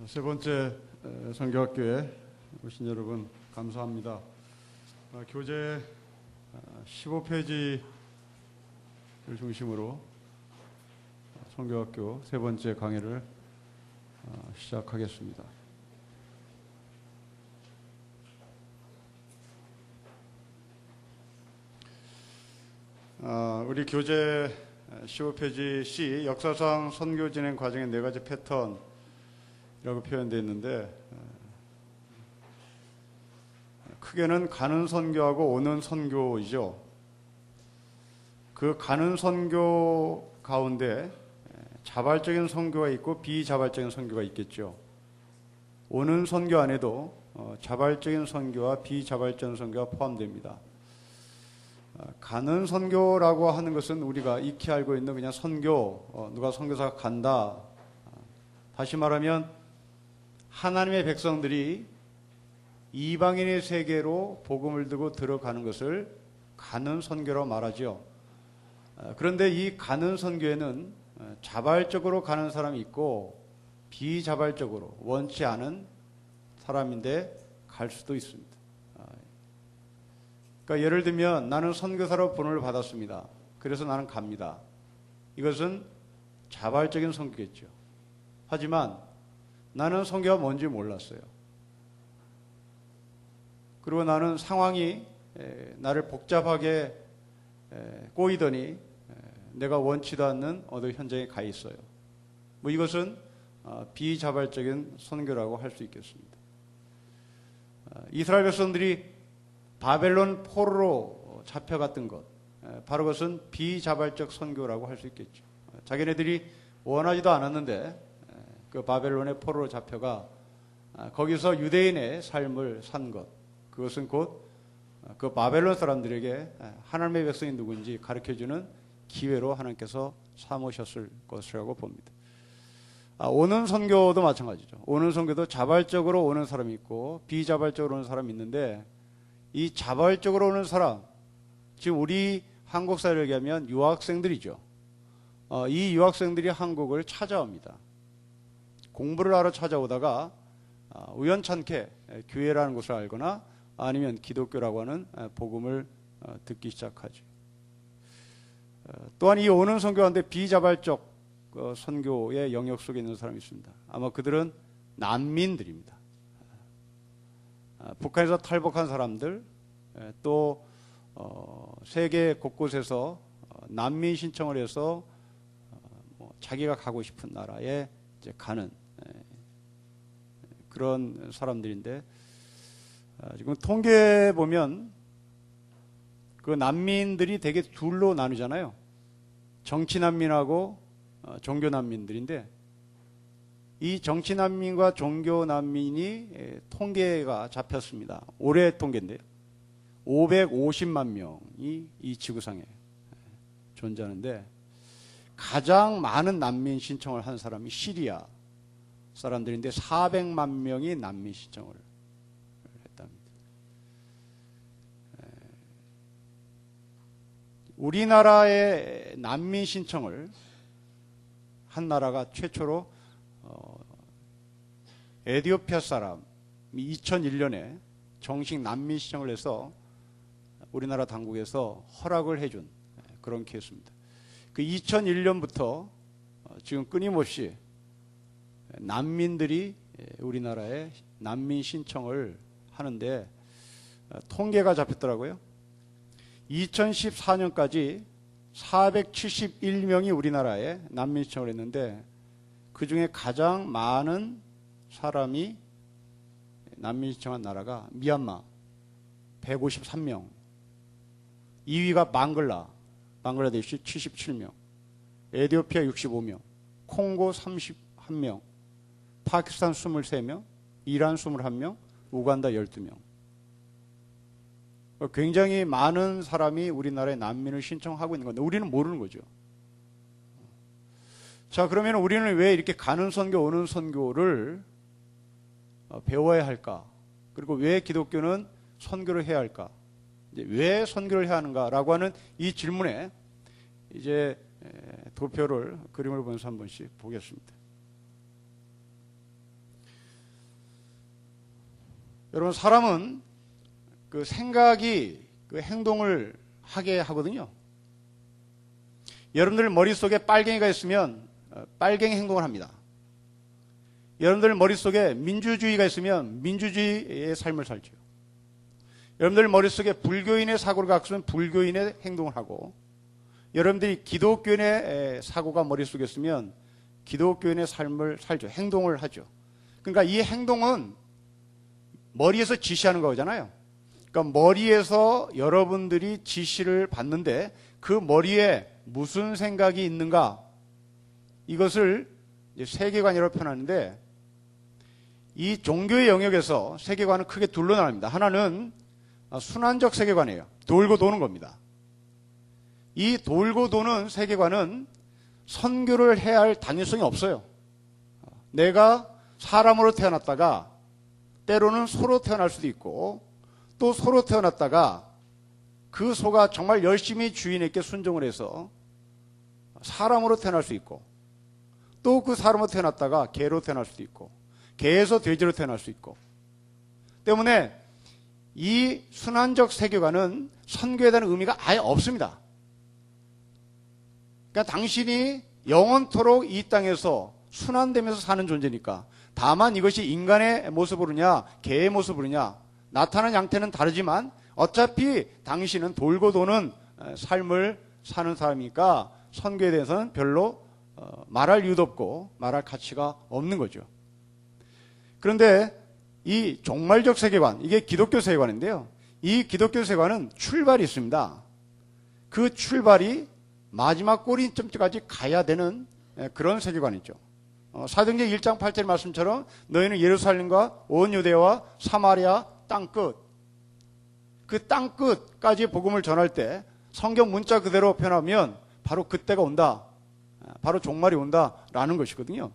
세 번째 선교학교에 오신 여러분 감사합니다. 교재 15페이지를 중심으로 선교학교 세 번째 강의를 시작하겠습니다. 우리 교재 15페이지 C 역사상 선교 진행 과정의 네 가지 패턴이라고 표현되어 있는데, 크게는 가는 선교하고 오는 선교이죠. 그 가는 선교 가운데 자발적인 선교가 있고 비자발적인 선교가 있겠죠. 오는 선교 안에도 자발적인 선교와 비자발적인 선교가 포함됩니다. 가는 선교라고 하는 것은 우리가 익히 알고 있는 그냥 선교, 누가 선교사가 간다. 다시 말하면 하나님의 백성들이 이방인의 세계로 복음을 들고 들어가는 것을 가는 선교라고 말하죠. 그런데 이 가는 선교에는 자발적으로 가는 사람이 있고 비자발적으로 원치 않은 사람인데 갈 수도 있습니다. 그러니까 예를 들면 나는 선교사로 본을 받았습니다. 그래서 나는 갑니다. 이것은 자발적인 선교겠죠. 하지만 나는 선교가 뭔지 몰랐어요. 그리고 나는 상황이 나를 복잡하게 꼬이더니 내가 원치도 않는 어느 현장에 가 있어요. 이것은 비자발적인 선교라고 할 수 있겠습니다. 이스라엘 백성들이 바벨론 포로로 잡혀갔던 것, 바로 그것은 비자발적 선교라고 할 수 있겠죠. 자기네들이 원하지도 않았는데 그 바벨론의 포로로 잡혀가 거기서 유대인의 삶을 산 것, 그것은 곧 그 바벨론 사람들에게 하나님의 백성이 누군지 가르쳐주는 기회로 하나님께서 삼으셨을 것이라고 봅니다. 오는 선교도 마찬가지죠. 오는 선교도 자발적으로 오는 사람이 있고 비자발적으로 오는 사람이 있는데, 이 자발적으로 오는 사람, 지금 우리 한국 사회를 얘기하면 유학생들이죠. 이 유학생들이 한국을 찾아옵니다. 공부를 하러 찾아오다가 우연찮게 교회라는 곳을 알거나 아니면 기독교라고 하는 복음을 듣기 시작하죠. 또한 이 오는 선교 가운데 비자발적 선교의 영역 속에 있는 사람이 있습니다. 아마 그들은 난민들입니다. 북한에서 탈북한 사람들, 또 세계 곳곳에서 난민 신청을 해서 자기가 가고 싶은 나라에 이제 가는 그런 사람들인데, 지금 통계에 보면 그 난민들이 되게 둘로 나누잖아요. 정치 난민하고 종교 난민들인데, 이 정치 난민과 종교 난민이 통계가 잡혔습니다. 올해 통계인데요. 550만 명이 이 지구상에 존재하는데, 가장 많은 난민 신청을 한 사람이 시리아 사람들인데 400만 명이 난민 신청을 했답니다. 우리나라의 난민 신청을 한 나라가 최초로 에티오피아 사람이 2001년에 정식 난민 신청을 해서 우리나라 당국에서 허락을 해준 그런 케이스입니다. 그 2001년부터 지금 끊임없이 난민들이 우리나라에 난민 신청을 하는데, 통계가 잡혔더라고요. 2014년까지 471명이 우리나라에 난민 신청을 했는데, 그 중에 가장 많은 사람이 난민 신청한 나라가 미얀마 153명, 2위가 방글라데시 77명, 에티오피아 65명, 콩고 31명, 파키스탄 23명, 이란 21명, 우간다 12명. 굉장히 많은 사람이 우리나라에 난민을 신청하고 있는 건데 우리는 모르는 거죠. 자, 그러면 우리는 왜 이렇게 가는 선교, 오는 선교를 배워야 할까? 그리고 왜 기독교는 선교를 해야 할까? 이제 왜 선교를 해야 하는가라고 하는 이 질문에 이제 도표를, 그림을 보면서 한 번씩 보겠습니다. 여러분, 사람은 그 생각이 그 행동을 하게 하거든요. 여러분들 머릿속에 빨갱이가 있으면 빨갱이 행동을 합니다. 여러분들 머릿속에 민주주의가 있으면 민주주의의 삶을 살죠. 여러분들 머릿속에 불교인의 사고를 갖고 있으면 불교인의 행동을 하고, 여러분들이 기독교인의 사고가 머릿속에 있으면 기독교인의 삶을 살죠. 행동을 하죠. 그러니까 이 행동은 머리에서 지시하는 거잖아요. 그러니까 머리에서 여러분들이 지시를 받는데 그 머리에 무슨 생각이 있는가, 이것을 이제 세계관이라고 표현하는데, 이 종교의 영역에서 세계관은 크게 둘로 나뉩니다. 하나는 순환적 세계관이에요. 돌고 도는 겁니다. 이 돌고 도는 세계관은 선교를 해야 할 당위성이 없어요. 내가 사람으로 태어났다가 때로는 소로 태어날 수도 있고, 또 소로 태어났다가 그 소가 정말 열심히 주인에게 순종을 해서 사람으로 태어날 수 있고, 또 그 사람으로 태어났다가 개로 태어날 수도 있고, 개에서 돼지로 태어날 수 있고, 때문에 이 순환적 세계관은 선교에 대한 의미가 아예 없습니다. 그러니까 당신이 영원토록 이 땅에서 순환되면서 사는 존재니까, 다만 이것이 인간의 모습으로냐 개의 모습으로냐 나타나는 양태는 다르지만 어차피 당신은 돌고 도는 삶을 사는 사람이니까 선교에 대해서는 별로 말할 이유도 없고 말할 가치가 없는 거죠. 그런데 이 종말적 세계관, 이게 기독교 세계관인데요. 이 기독교 세계관은 출발이 있습니다. 그 출발이 마지막 꼬리점까지 가야 되는 그런 세계관이죠. 사도행전 1장 8절 말씀처럼 너희는 예루살렘과 온 유대와 사마리아 땅끝, 그 땅끝까지 복음을 전할 때 성경 문자 그대로 표현하면 바로 그때가 온다, 바로 종말이 온다라는 것이거든요.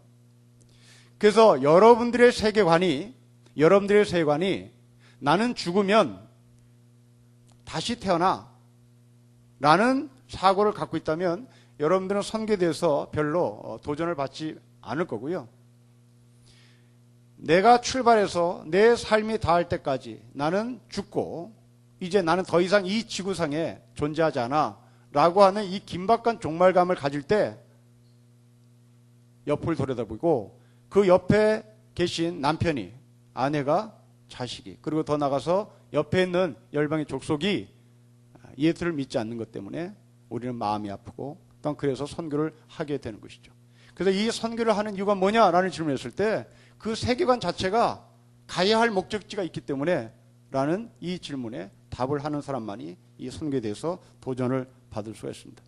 그래서 여러분들의 세계관이 나는 죽으면 다시 태어나 라는 사고를 갖고 있다면 여러분들은 선교에 대해서 별로 도전을 받지 않을 거고요. 내가 출발해서 내 삶이 닿을 때까지 나는 죽고 이제 나는 더 이상 이 지구상에 존재하지 않아 라고 하는 이 긴박한 종말감을 가질 때 옆을 돌아다보고 그 옆에 계신 남편이, 아내가, 자식이, 그리고 더 나가서 옆에 있는 열방의 족속이 예수를 믿지 않는 것 때문에 우리는 마음이 아프고 또한 그래서 선교를 하게 되는 것이죠. 그래서 이 선교를 하는 이유가 뭐냐라는 질문을 했을 때 그 세계관 자체가 가야 할 목적지가 있기 때문에 라는 이 질문에 답을 하는 사람만이 이 선교에 대해서 도전을 받을 수가 있습니다.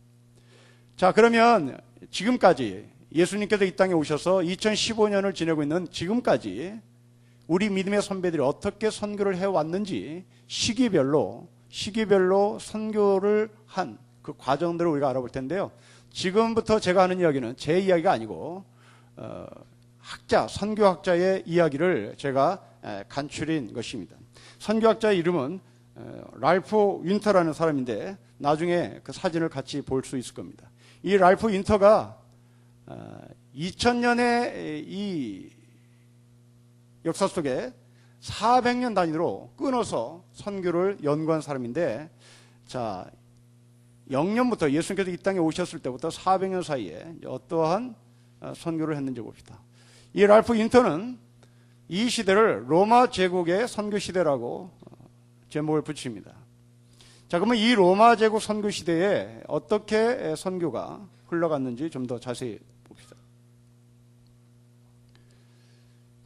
자, 그러면 지금까지 예수님께서 이 땅에 오셔서 2015년을 지내고 있는 지금까지 우리 믿음의 선배들이 어떻게 선교를 해왔는지 시기별로 선교를 한 그 과정들을 우리가 알아볼 텐데요. 지금부터 제가 하는 이야기는 제 이야기가 아니고 선교학자의 이야기를 제가 간추린 것입니다. 선교학자의 이름은 랄프 윈터라는 사람인데 나중에 그 사진을 같이 볼 수 있을 겁니다. 이 랄프 윈터가 2000년의 이 역사 속에 400년 단위로 끊어서 선교를 연구한 사람인데, 자, 0년부터 예수님께서 이 땅에 오셨을 때부터 400년 사이에 어떠한 선교를 했는지 봅시다. 이 랄프 윈터는 이 시대를 로마 제국의 선교 시대라고 제목을 붙입니다. 자, 그러면 이 로마 제국 선교 시대에 어떻게 선교가 흘러갔는지 좀 더 자세히 봅시다.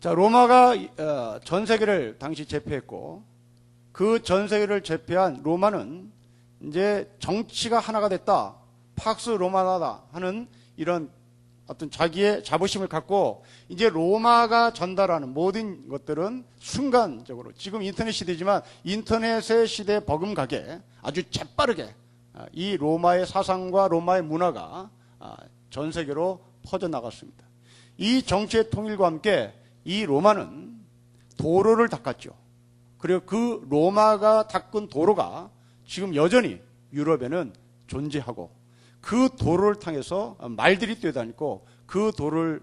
자, 로마가 전 세계를 당시 제패했고, 그 전 세계를 제패한 로마는 이제 정치가 하나가 됐다, 팍스 로마나다 하는 이런 어떤 자기의 자부심을 갖고 이제 로마가 전달하는 모든 것들은 순간적으로, 지금 인터넷 시대지만 인터넷의 시대에 버금가게 아주 재빠르게 이 로마의 사상과 로마의 문화가 전 세계로 퍼져나갔습니다. 이 정치의 통일과 함께 이 로마는 도로를 닦았죠. 그리고 그 로마가 닦은 도로가 지금 여전히 유럽에는 존재하고, 그 도로를 통해서 말들이 뛰어다니고 그 도로를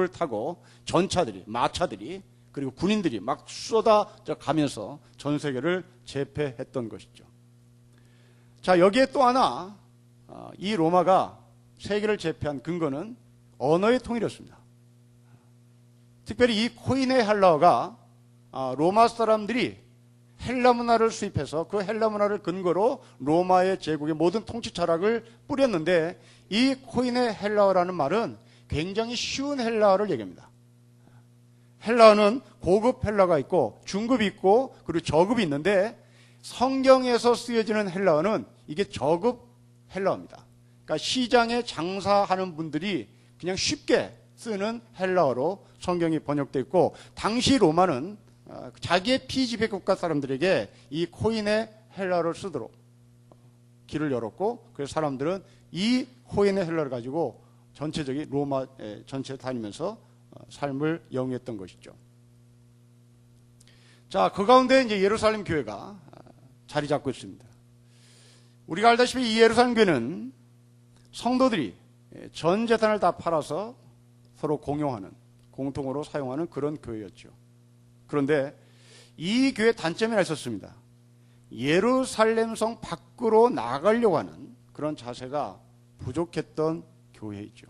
타고 전차들이, 마차들이 그리고 군인들이 막 쏟아져 가면서 전 세계를 제패했던 것이죠. 자, 여기에 또 하나 이 로마가 세계를 제패한 근거는 언어의 통일이었습니다. 특별히 이 코인의 헬라어가 로마 사람들이 헬라 문화를 수입해서 그 헬라 문화를 근거로 로마의 제국의 모든 통치 철학을 뿌렸는데, 이 코인의 헬라어라는 말은 굉장히 쉬운 헬라어를 얘기합니다. 헬라어는 고급 헬라어가 있고 중급이 있고 그리고 저급이 있는데, 성경에서 쓰여지는 헬라어는 이게 저급 헬라어입니다. 그러니까 시장에 장사하는 분들이 그냥 쉽게 쓰는 헬라어로 성경이 번역되어 있고, 당시 로마는 자기의 피지배 국가 사람들에게 이 코인의 헬라어를 쓰도록 길을 열었고, 그래서 사람들은 이 코인의 헬라어를 가지고 전체적인 로마 전체 다니면서 삶을 영위했던 것이죠. 자, 그 가운데 이제 예루살렘 교회가 자리 잡고 있습니다. 우리가 알다시피 이 예루살렘 교회는 성도들이 전 재산을 다 팔아서 서로 공용하는, 공통으로 사용하는 그런 교회였죠. 그런데 이 교회 단점이 하나 있었습니다. 예루살렘 성 밖으로 나가려고 하는 그런 자세가 부족했던 교회이죠.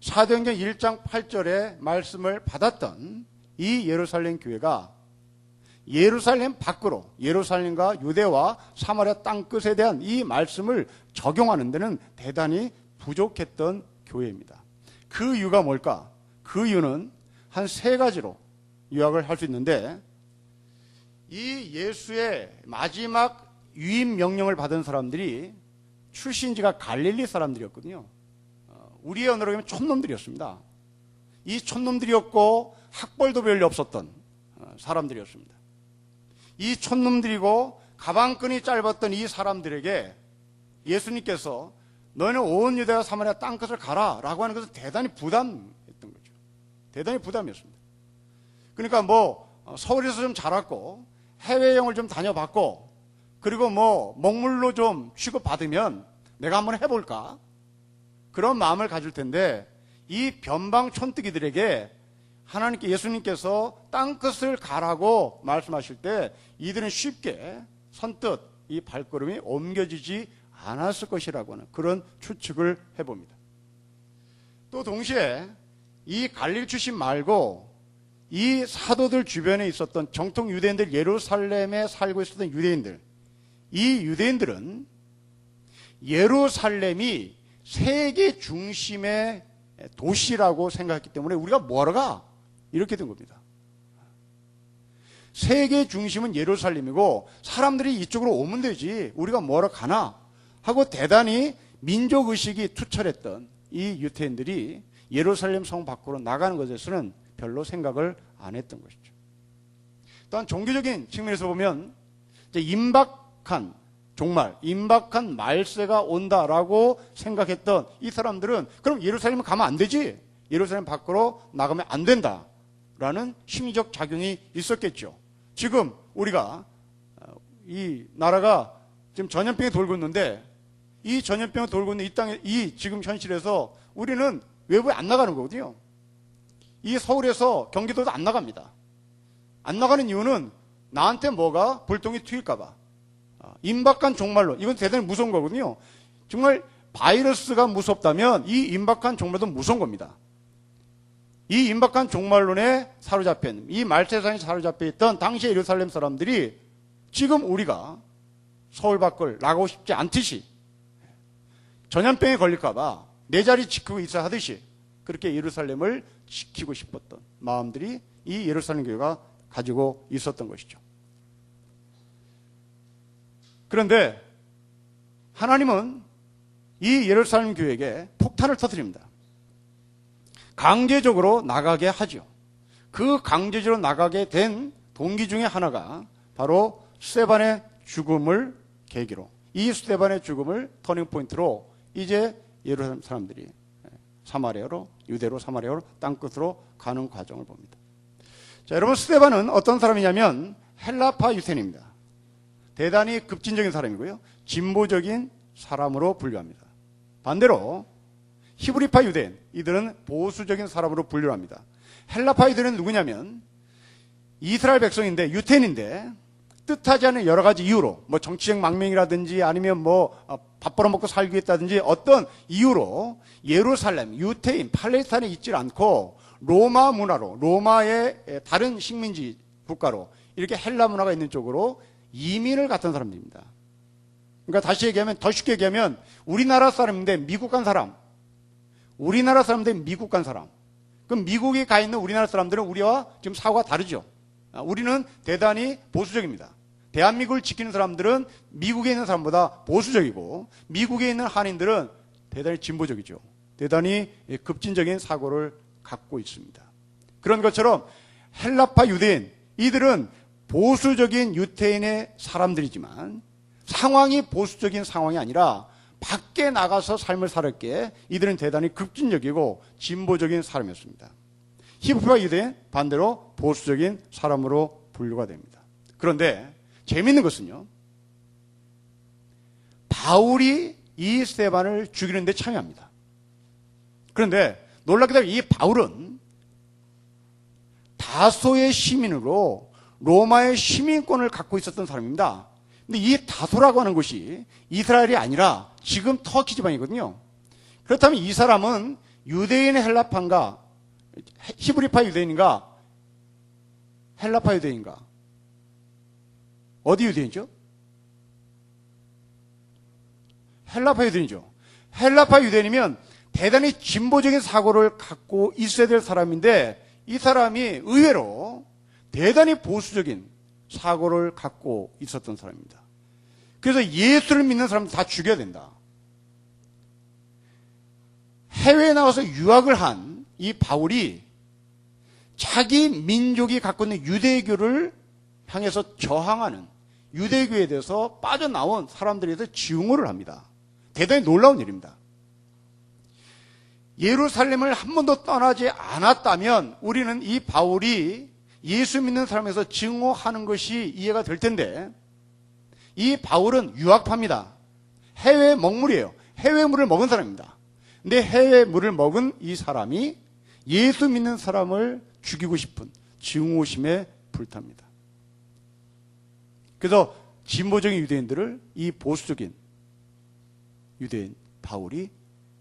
사도행전 1장 8절의 말씀을 받았던 이 예루살렘 교회가 예루살렘 밖으로, 예루살렘과 유대와 사마리아 땅끝에 대한 이 말씀을 적용하는 데는 대단히 부족했던 교회입니다. 그 이유가 뭘까? 그 이유는 한 세 가지로 요약을 할 수 있는데, 이 예수의 마지막 유임 명령을 받은 사람들이 출신지가 갈릴리 사람들이었거든요. 우리의 언어로 하면 촌놈들이었습니다. 이 촌놈들이었고 학벌도 별로 없었던 사람들이었습니다. 이 촌놈들이고 가방끈이 짧았던 이 사람들에게 예수님께서 너희는 온 유대와 사마리아 땅끝을 가라 라고 하는 것은 대단히 부담했던 거죠. 대단히 부담이었습니다. 그러니까 뭐 서울에서 좀 자랐고 해외여행을 좀 다녀봤고 그리고 뭐 먹물로 좀 취급받으면 내가 한번 해볼까, 그런 마음을 가질 텐데, 이 변방 촌뜨기들에게 하나님께, 예수님께서 땅끝을 가라고 말씀하실 때 이들은 쉽게 선뜻 이 발걸음이 옮겨지지 않았을 것이라고 하는 그런 추측을 해봅니다. 또 동시에 이 갈릴리 출신 말고 이 사도들 주변에 있었던 정통 유대인들, 예루살렘에 살고 있었던 유대인들, 이 유대인들은 예루살렘이 세계 중심의 도시라고 생각했기 때문에 우리가 뭐하러 가? 이렇게 된 겁니다. 세계 중심은 예루살렘이고 사람들이 이쪽으로 오면 되지 우리가 뭐하러 가나 하고 대단히 민족의식이 투철했던 이 유대인들이 예루살렘 성 밖으로 나가는 것에서는 별로 생각을 안 했던 것이죠. 또한 종교적인 측면에서 보면 이제 임박한 말세가 온다라고 생각했던 이 사람들은 그럼 예루살렘에 가면 안 되지, 예루살렘 밖으로 나가면 안 된다라는 심리적 작용이 있었겠죠. 지금 우리가 이 나라가 지금 전염병이 돌고 있는데, 이 전염병이 돌고 있는 이 땅에, 이 지금 현실에서 우리는 외부에 안 나가는 거거든요. 이 서울에서 경기도도 안 나갑니다. 안 나가는 이유는 나한테 뭐가 불똥이 튀일까봐. 임박한 종말론, 이건 대단히 무서운 거거든요. 정말 바이러스가 무섭다면 이 임박한 종말도 무서운 겁니다. 이 임박한 종말론에 사로잡힌, 이 말세상에 사로잡혀 있던 당시 예루살렘 사람들이 지금 우리가 서울 밖을 나가고 싶지 않듯이 전염병에 걸릴까봐 내 자리 지키고 있어야 하듯이 그렇게 예루살렘을 지키고 싶었던 마음들이 이 예루살렘 교회가 가지고 있었던 것이죠. 그런데 하나님은 이 예루살렘 교회에게 폭탄을 터뜨립니다. 강제적으로 나가게 하죠. 그 강제적으로 나가게 된 동기 중에 하나가 바로 스데반의 죽음을 계기로, 이 스데반의 죽음을 터닝포인트로 이제 예루살렘 사람들이 사마리아로, 유대로 사마리아로 땅끝으로 가는 과정을 봅니다. 자, 여러분, 스데반은 어떤 사람이냐면 헬라파 유대인입니다. 대단히 급진적인 사람이고요, 진보적인 사람으로 분류합니다. 반대로 히브리파 유대인, 이들은 보수적인 사람으로 분류합니다. 헬라파이들은 누구냐면 이스라엘 백성인데 유태인인데 뜻하지 않은 여러 가지 이유로 뭐 정치적 망명이라든지 아니면 뭐 밥 벌어먹고 살기 했다든지 어떤 이유로 예루살렘, 유태인, 팔레스타인에 있질 않고 로마 문화로 로마의 다른 식민지 국가로 이렇게 헬라 문화가 있는 쪽으로 이민을 갔던 사람들입니다. 그러니까 다시 얘기하면 더 쉽게 얘기하면 우리나라 사람인데 미국 간 사람, 우리나라 사람인데 미국 간 사람. 그럼 미국에 가 있는 우리나라 사람들은 우리와 지금 사고가 다르죠. 우리는 대단히 보수적입니다. 대한민국을 지키는 사람들은 미국에 있는 사람보다 보수적이고 미국에 있는 한인들은 대단히 진보적이죠. 대단히 급진적인 사고를 갖고 있습니다. 그런 것처럼 헬라파 유대인, 이들은 보수적인 유태인의 사람들이지만 상황이 보수적인 상황이 아니라 밖에 나가서 삶을 살았기에 이들은 대단히 급진적이고 진보적인 사람이었습니다. 히브리파 유대인 반대로 보수적인 사람으로 분류가 됩니다. 그런데 재미있는 것은요, 바울이 이 스데반을 죽이는 데 참여합니다. 그런데 놀랍게도 이 바울은 다소의 시민으로 로마의 시민권을 갖고 있었던 사람입니다. 근데 이 다소라고 하는 곳이 이스라엘이 아니라 지금 터키 지방이거든요. 그렇다면 이 사람은 유대인 헬라파인가, 히브리파 유대인인가, 헬라파 유대인가? 어디 유대인이죠? 헬라파 유대인이죠. 헬라파 유대인이면 대단히 진보적인 사고를 갖고 있어야 될 사람인데 이 사람이 의외로 대단히 보수적인 사고를 갖고 있었던 사람입니다. 그래서 예수를 믿는 사람들 다 죽여야 된다. 해외에 나와서 유학을 한 이 바울이 자기 민족이 갖고 있는 유대교를 향해서 저항하는 유대교에 대해서 빠져나온 사람들에 대해서 증오를 합니다. 대단히 놀라운 일입니다. 예루살렘을 한 번도 떠나지 않았다면 우리는 이 바울이 예수 믿는 사람에서 증오하는 것이 이해가 될 텐데 이 바울은 유학파입니다. 해외 먹물이에요. 해외 물을 먹은 사람입니다. 근데 해외 물을 먹은 이 사람이 예수 믿는 사람을 죽이고 싶은 증오심에 불탑니다. 그래서 진보적인 유대인들을 이 보수적인 유대인 바울이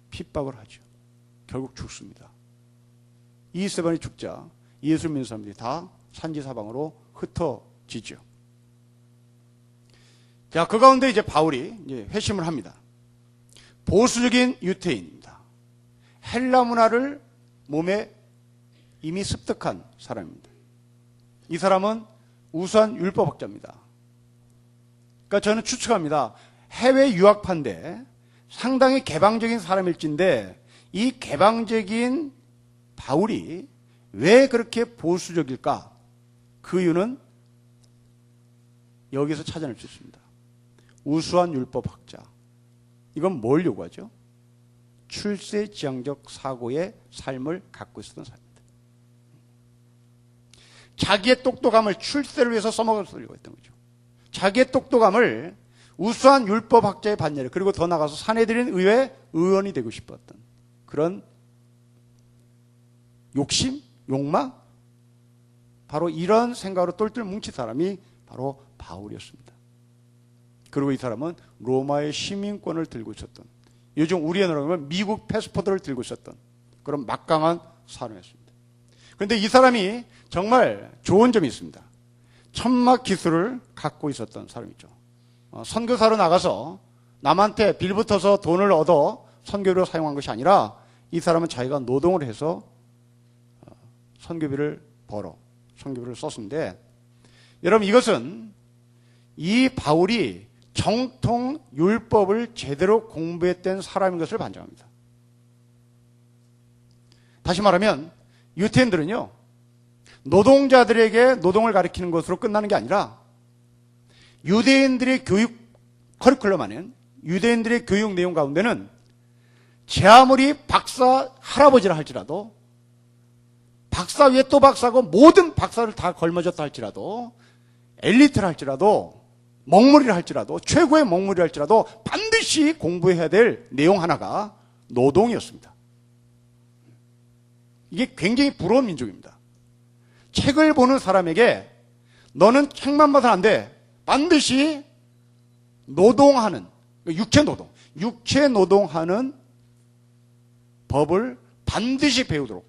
핍박을 하죠. 결국 죽습니다. 이 스데반이 죽자 예수 믿는 사람들이 다 산지사방으로 흩어지죠. 자, 그 가운데 이제 바울이 이제 회심을 합니다. 보수적인 유태인입니다. 헬라 문화를 몸에 이미 습득한 사람입니다. 이 사람은 우수한 율법학자입니다. 그러니까 저는 추측합니다. 해외 유학파인데 상당히 개방적인 사람일진데 이 개방적인 바울이 왜 그렇게 보수적일까? 그 이유는 여기서 찾아낼 수 있습니다. 우수한 율법학자. 이건 뭘 요구하죠? 출세지향적 사고의 삶을 갖고 있었던 사람입니다. 자기의 똑똑함을 출세를 위해서 써먹으려고 했던 거죠. 자기의 똑똑함을 우수한 율법학자의 반열에 그리고 더 나가서 산헤드린 의회 의원이 되고 싶었던 그런 욕심, 욕망, 바로 이런 생각으로 똘똘 뭉친 사람이 바로 바울이었습니다. 그리고 이 사람은 로마의 시민권을 들고 있었던, 요즘 우리의 나라로 하면 미국 패스포트를 들고 있었던 그런 막강한 사람이었습니다. 그런데 이 사람이 정말 좋은 점이 있습니다. 천막 기술을 갖고 있었던 사람이죠. 선교사로 나가서 남한테 빌붙어서 돈을 얻어 선교비로 사용한 것이 아니라 이 사람은 자기가 노동을 해서 선교비를 벌어 선교비를 썼는데, 여러분 이것은 이 바울이 정통 율법을 제대로 공부했던 사람인 것을 반증합니다. 다시 말하면 유태인들은요, 노동자들에게 노동을 가르치는 것으로 끝나는 게 아니라 유대인들의 교육 커리큘럼 안에, 유대인들의 교육 내용 가운데는 제 아무리 박사 할아버지라 할지라도, 박사 위에 또 박사고 모든 박사를 다 걸머졌다 할지라도, 엘리트라 할지라도, 먹물이라 할지라도, 최고의 먹물이라 할지라도 반드시 공부해야 될 내용 하나가 노동이었습니다. 이게 굉장히 부러운 민족입니다. 책을 보는 사람에게 너는 책만 봐서는 안 돼. 반드시 노동하는, 육체 노동하는 법을 반드시 배우도록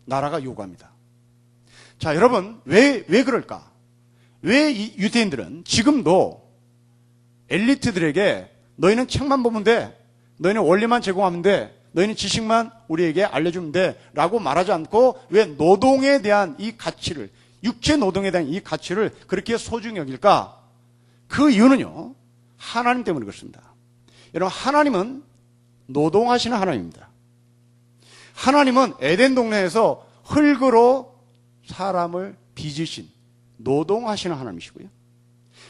나라가 요구합니다. 자, 여러분, 왜 그럴까? 왜 이 유대인들은 지금도 엘리트들에게 너희는 책만 보면 돼, 너희는 원리만 제공하면 돼, 너희는 지식만 우리에게 알려주면 돼 라고 말하지 않고 왜 노동에 대한 이 가치를, 육체 노동에 대한 이 가치를 그렇게 소중히 여길까? 그 이유는요, 하나님 때문에 그렇습니다. 여러분, 하나님은 노동하시는 하나님입니다. 하나님은 에덴 동네에서 흙으로 사람을 빚으신 노동하시는 하나님이시고요.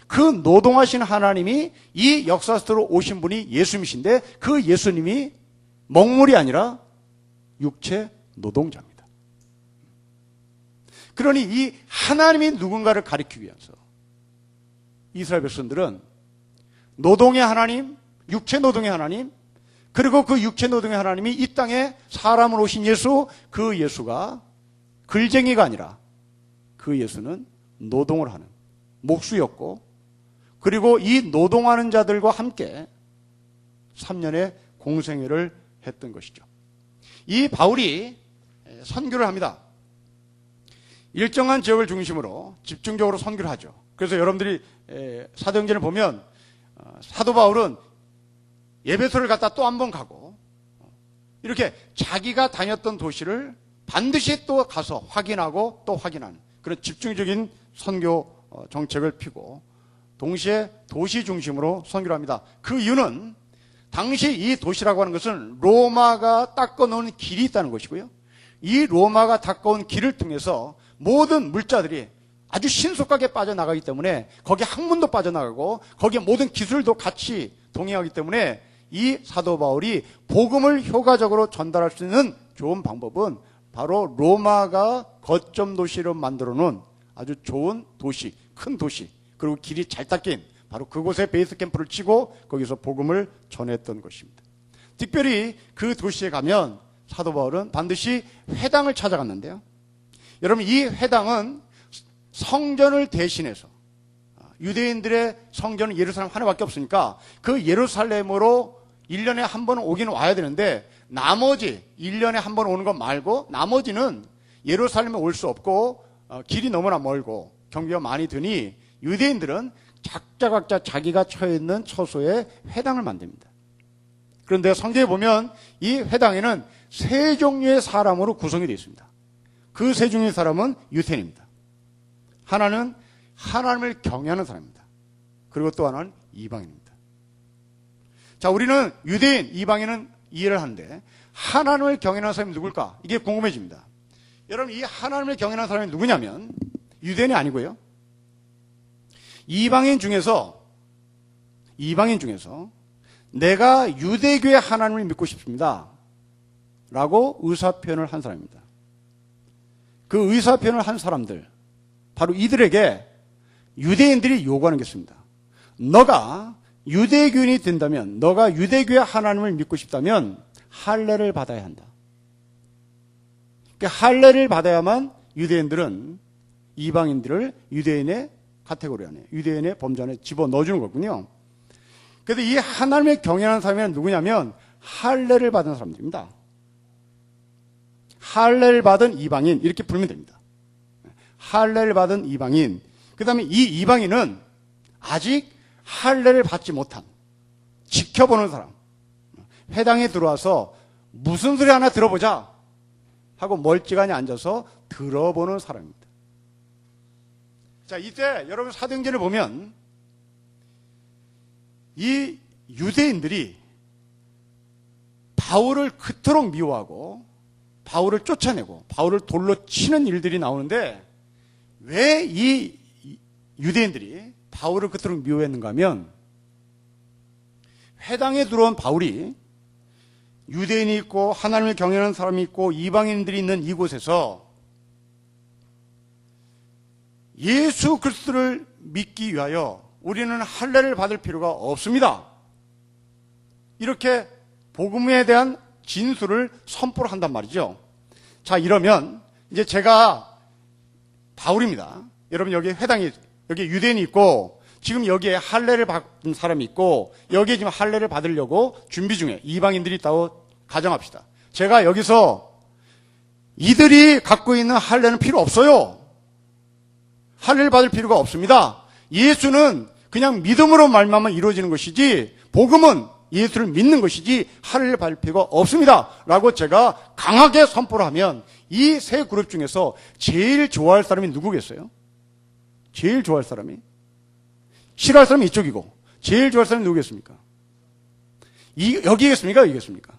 그 노동하시는 하나님이 이 역사 속으로 오신 분이 예수님이신데 그 예수님이 먹물이 아니라 육체 노동자입니다. 그러니 이 하나님이 누군가를 가리키기 위해서 이스라엘 백성들은 노동의 하나님, 육체 노동의 하나님, 그리고 그 육체 노동의 하나님이 이 땅에 사람으로 오신 예수, 그 예수가 글쟁이가 아니라 그 예수는 노동을 하는 목수였고, 그리고 이 노동하는 자들과 함께 3년의 공생애를 했던 것이죠. 이 바울이 선교를 합니다. 일정한 지역을 중심으로 집중적으로 선교를 하죠. 그래서 여러분들이 사도행전을 보면 사도 바울은 에베소를 갔다 또 한 번 가고 이렇게 자기가 다녔던 도시를 반드시 또 가서 확인하고 또 확인하는 그런 집중적인 선교 정책을 피고 동시에 도시 중심으로 선교를 합니다. 그 이유는 당시 이 도시라고 하는 것은 로마가 닦아놓은 길이 있다는 것이고요. 이 로마가 닦아온 길을 통해서 모든 물자들이 아주 신속하게 빠져나가기 때문에 거기에 학문도 빠져나가고 거기에 모든 기술도 같이 동행하기 때문에 이 사도 바울이 복음을 효과적으로 전달할 수 있는 좋은 방법은 바로 로마가 거점 도시로 만들어 놓은 아주 좋은 도시, 큰 도시, 그리고 길이 잘 닦인 바로 그곳에 베이스 캠프를 치고 거기서 복음을 전했던 것입니다. 특별히 그 도시에 가면 사도 바울은 반드시 회당을 찾아갔는데요. 여러분, 이 회당은 성전을 대신해서 유대인들의 성전은 예루살렘 하나밖에 없으니까 그 예루살렘으로 1년에 한 번 오긴 와야 되는데 나머지 1년에 한 번 오는 것 말고 나머지는 예루살렘에 올 수 없고 길이 너무나 멀고 경비가 많이 드니 유대인들은 각자 자기가 처해 있는 처소에 회당을 만듭니다. 그런데 성경에 보면 이 회당에는 세 종류의 사람으로 구성이 되어 있습니다. 그 세 종류의 사람은 유대인입니다. 하나는 하나님을 경외하는 사람입니다. 그리고 또 하나는 이방인입니다. 자, 우리는 유대인, 이방인은 이해를 하는데 하나님을 경외하는 사람이 누굴까? 이게 궁금해집니다. 여러분, 이 하나님을 경외하는 사람이 누구냐면 유대인이 아니고요. 이방인 중에서 내가 유대교의 하나님을 믿고 싶습니다 라고 의사표현을 한 사람입니다. 그 의사표현을 한 사람들, 바로 이들에게 유대인들이 요구하는 게 있습니다. 너가 유대교인이 된다면, 너가 유대교의 하나님을 믿고 싶다면 할례를 받아야 한다. 그 할례를 받아야만 유대인들은 이방인들을 유대인의 카테고리 안에, 유대인의 범주 안에 집어넣어주는 거군요. 그래서 이 하나님을 경외하는 사람이 누구냐면 할례를 받은 사람들입니다. 할례를 받은 이방인, 이렇게 부르면 됩니다. 할례를 받은 이방인. 그 다음에 이 이방인은 아직 할례를 받지 못한, 지켜보는 사람. 회당에 들어와서 무슨 소리 하나 들어보자 하고 멀찌감치 앉아서 들어보는 사람입니다. 자, 이때 여러분 사도행전을 보면 이 유대인들이 바울을 그토록 미워하고 바울을 쫓아내고 바울을 돌로 치는 일들이 나오는데 왜 이 유대인들이 바울을 그토록 미워했는가 하면 회당에 들어온 바울이 유대인이 있고 하나님을 경외하는 사람이 있고 이방인들이 있는 이곳에서 예수 그리스도를 믿기 위하여 우리는 할례를 받을 필요가 없습니다. 이렇게 복음에 대한 진술을 선포를 한단 말이죠. 자, 이러면 이제 제가 바울입니다. 여러분 여기 회당이 여기 유대인이 있고 지금 여기에 할례를 받은 사람이 있고 여기에 지금 할례를 받으려고 준비 중에 이방인들이 있다고 가정합시다. 제가 여기서 이들이 갖고 있는 할례는 필요 없어요. 할례를 받을 필요가 없습니다. 예수는 그냥 믿음으로 말미암아 이루어지는 것이지 복음은 예수를 믿는 것이지 할례를 받을 필요가 없습니다. 라고 제가 강하게 선포를 하면 이 세 그룹 중에서 제일 좋아할 사람이 누구겠어요? 제일 좋아할 사람이? 싫어할 사람이 이쪽이고 제일 좋아할 사람이 누구겠습니까? 여기겠습니까? 여기겠습니까?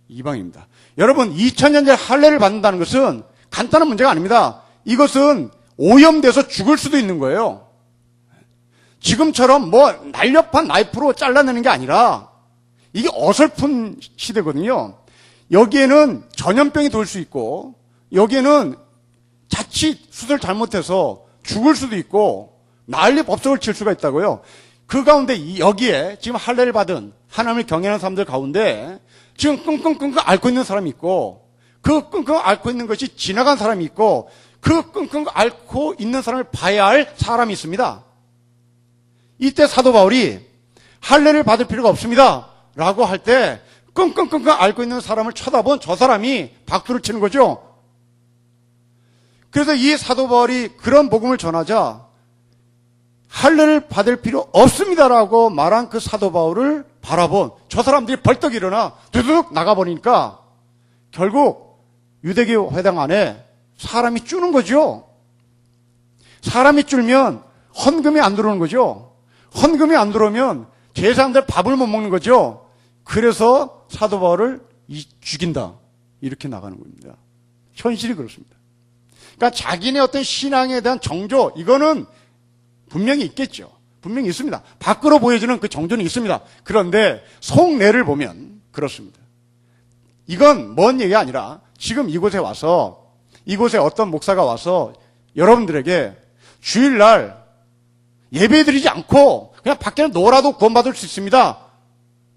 이방입니다. 여러분 2000년 전에 할례를 받는다는 것은 간단한 문제가 아닙니다. 이것은 오염돼서 죽을 수도 있는 거예요. 지금처럼 뭐 날렵한 나이프로 잘라내는 게 아니라 이게 어설픈 시대거든요. 여기에는 전염병이 돌 수 있고 여기에는 자칫 수술 잘못해서 죽을 수도 있고 난리 법석을 칠 수가 있다고요. 그 가운데 여기에 지금 할례를 받은 하나님을 경외하는 사람들 가운데 지금 끙끙끙끙 앓고 있는 사람이 있고 그 끙끙 앓고 있는 것이 지나간 사람이 있고 그 끙끙 앓고 있는 사람을 봐야 할 사람이 있습니다. 이때 사도 바울이 할례를 받을 필요가 없습니다 라고 할 때 끙끙끙끙 앓고 있는 사람을 쳐다본 저 사람이 박수를 치는 거죠. 그래서 이 사도 바울이 그런 복음을 전하자 할례를 받을 필요 없습니다라고 말한 그 사도 바울을 바라본 저 사람들이 벌떡 일어나 두둑 나가버리니까 결국 유대교 회당 안에 사람이 줄는 거죠. 사람이 줄면 헌금이 안 들어오는 거죠. 헌금이 안 들어오면 제사장들 밥을 못 먹는 거죠. 그래서 사도 바울을 죽인다 이렇게 나가는 겁니다. 현실이 그렇습니다. 그러니까 자기네 어떤 신앙에 대한 정조 이거는 분명히 있겠죠. 분명히 있습니다. 밖으로 보여지는 그 정조는 있습니다. 그런데 속내를 보면 그렇습니다. 이건 먼 얘기가 아니라 지금 이곳에 와서 이곳에 어떤 목사가 와서 여러분들에게 주일날 예배드리지 않고 그냥 밖에는 놀아도 구원받을 수 있습니다.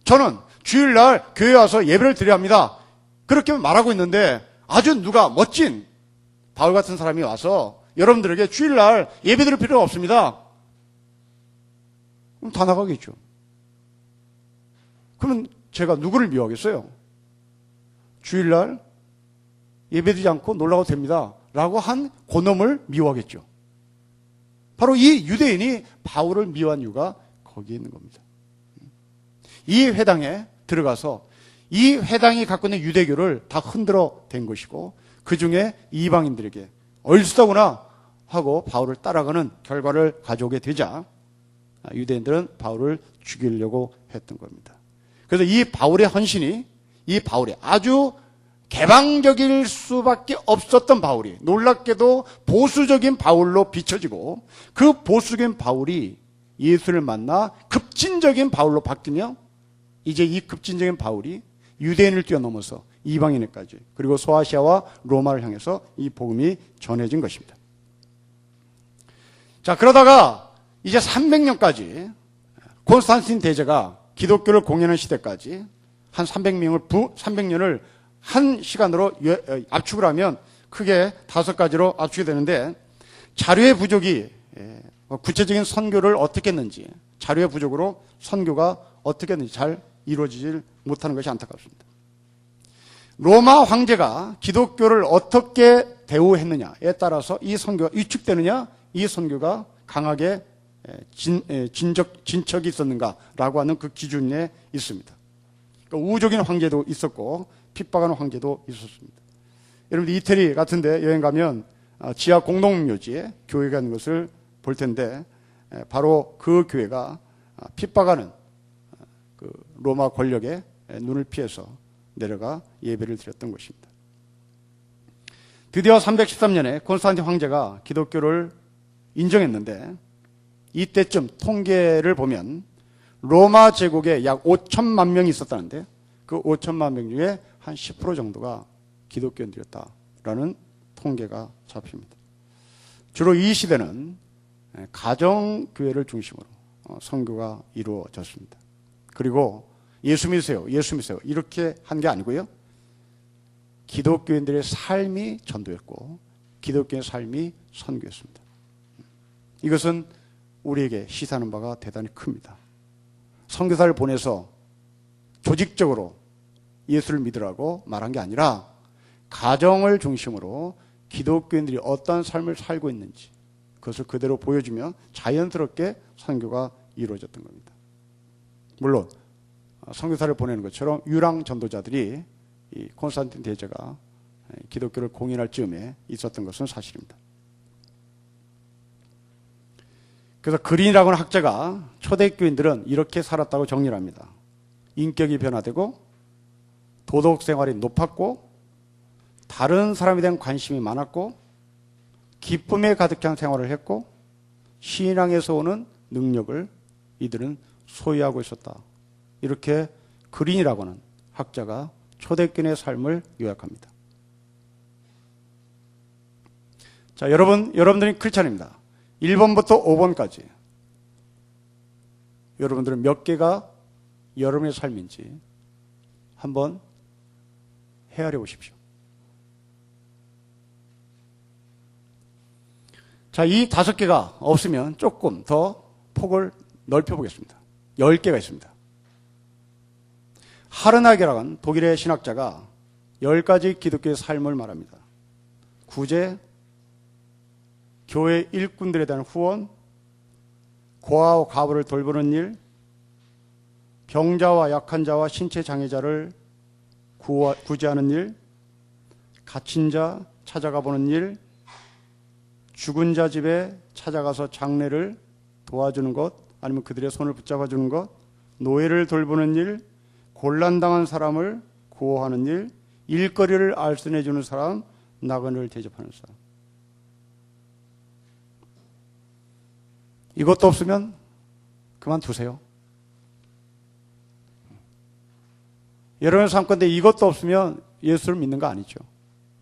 저는 주일날 교회에 와서 예배를 드려야 합니다. 그렇게 말하고 있는데 아주 누가 멋진 바울 같은 사람이 와서 여러분들에게 주일날 예배 드릴 필요가 없습니다. 그럼 다 나가겠죠. 그러면 제가 누구를 미워하겠어요? 주일날 예배드리지 않고 놀라도 됩니다. 라고 한 그놈을 미워하겠죠. 바로 이 유대인이 바울을 미워한 이유가 거기에 있는 겁니다. 이 회당에 들어가서 이 회당이 갖고 있는 유대교를 다 흔들어 댄 것이고 그 중에 이방인들에게 얼쑤다구나 하고 바울을 따라가는 결과를 가져오게 되자 유대인들은 바울을 죽이려고 했던 겁니다. 그래서 이 바울의 헌신이 이 바울의 아주 개방적일 수밖에 없었던 바울이 놀랍게도 보수적인 바울로 비춰지고 그 보수적인 바울이 예수를 만나 급진적인 바울로 바뀌며 이제 이 급진적인 바울이 유대인을 뛰어넘어서 이방인에까지 그리고 소아시아와 로마를 향해서 이 복음이 전해진 것입니다. 자, 그러다가 이제 300년까지 콘스탄틴 대제가 기독교를 공연한 시대까지 한 300년을 한 시간으로 압축을 하면 크게 5가지로 압축이 되는데 자료의 부족이 구체적인 선교를 어떻게 했는지 자료의 부족으로 선교가 어떻게 했는지 잘 이루어지질 못하는 것이 안타깝습니다. 로마 황제가 기독교를 어떻게 대우했느냐에 따라서 이 선교가 위축되느냐 이 선교가 강하게 진척이 있었는가라고 하는 그 기준에 있습니다. 그러니까 우호적인 황제도 있었고 핍박하는 황제도 있었습니다. 여러분들 이태리 같은데 여행 가면 지하 공동묘지에 교회가 있는 것을 볼 텐데 바로 그 교회가 핍박하는 그 로마 권력의 눈을 피해서 내려가 예배를 드렸던 것입니다. 드디어 313년에 콘스탄틴 황제가 기독교를 인정했는데 이때쯤 통계를 보면 로마 제국에 약 5천만 명이 있었다는데 그 5천만 명 중에 한 10% 정도가 기독교인들이었다라는 통계가 잡힙니다. 주로 이 시대는 가정교회를 중심으로 선교가 이루어졌습니다. 그리고 예수 믿으세요, 예수 믿으세요 이렇게 한 게 아니고요. 기독교인들의 삶이 전도였고 기독교의 삶이 선교였습니다. 이것은 우리에게 시사하는 바가 대단히 큽니다. 선교사를 보내서 조직적으로 예수를 믿으라고 말한 게 아니라 가정을 중심으로 기독교인들이 어떠한 삶을 살고 있는지 그것을 그대로 보여주며 자연스럽게 선교가 이루어졌던 겁니다. 물론 선교사를 보내는 것처럼 유랑 전도자들이 이 콘스탄틴 대제가 기독교를 공인할 즈음에 있었던 것은 사실입니다. 그래서 그린이라고 하는 학자가 초대교인들은 이렇게 살았다고 정리를 합니다. 인격이 변화되고 도덕 생활이 높았고 다른 사람에 대한 관심이 많았고 기쁨에 가득한 생활을 했고 신앙에서 오는 능력을 이들은 소유하고 있었다. 이렇게 그린이라고 하는 학자가 초대교인의 삶을 요약합니다. 자, 여러분들이 크리스찬입니다. 1번부터 5번까지 여러분들은 몇 개가 여러분의 삶인지 한번 헤아려 보십시오. 자, 이 5개가 없으면 조금 더 폭을 넓혀 보겠습니다. 10개가 있습니다. 하르나게라는 독일의 신학자가 10가지 기독교의 삶을 말합니다. 구제, 교회 일꾼들에 대한 후원, 고아와 과부를 돌보는 일, 병자와 약한 자와 신체 장애자를 구제하는 일, 갇힌 자 찾아가 보는 일, 죽은 자 집에 찾아가서 장례를 도와주는 것, 아니면 그들의 손을 붙잡아 주는 것, 노예를 돌보는 일, 곤란당한 사람을 구호하는 일, 일거리를 알선해 주는 사람, 나그네를 대접하는 사람. 이것도 없으면 그만두세요. 여러분의 삶 가운데 이것도 없으면 예수를 믿는 거 아니죠.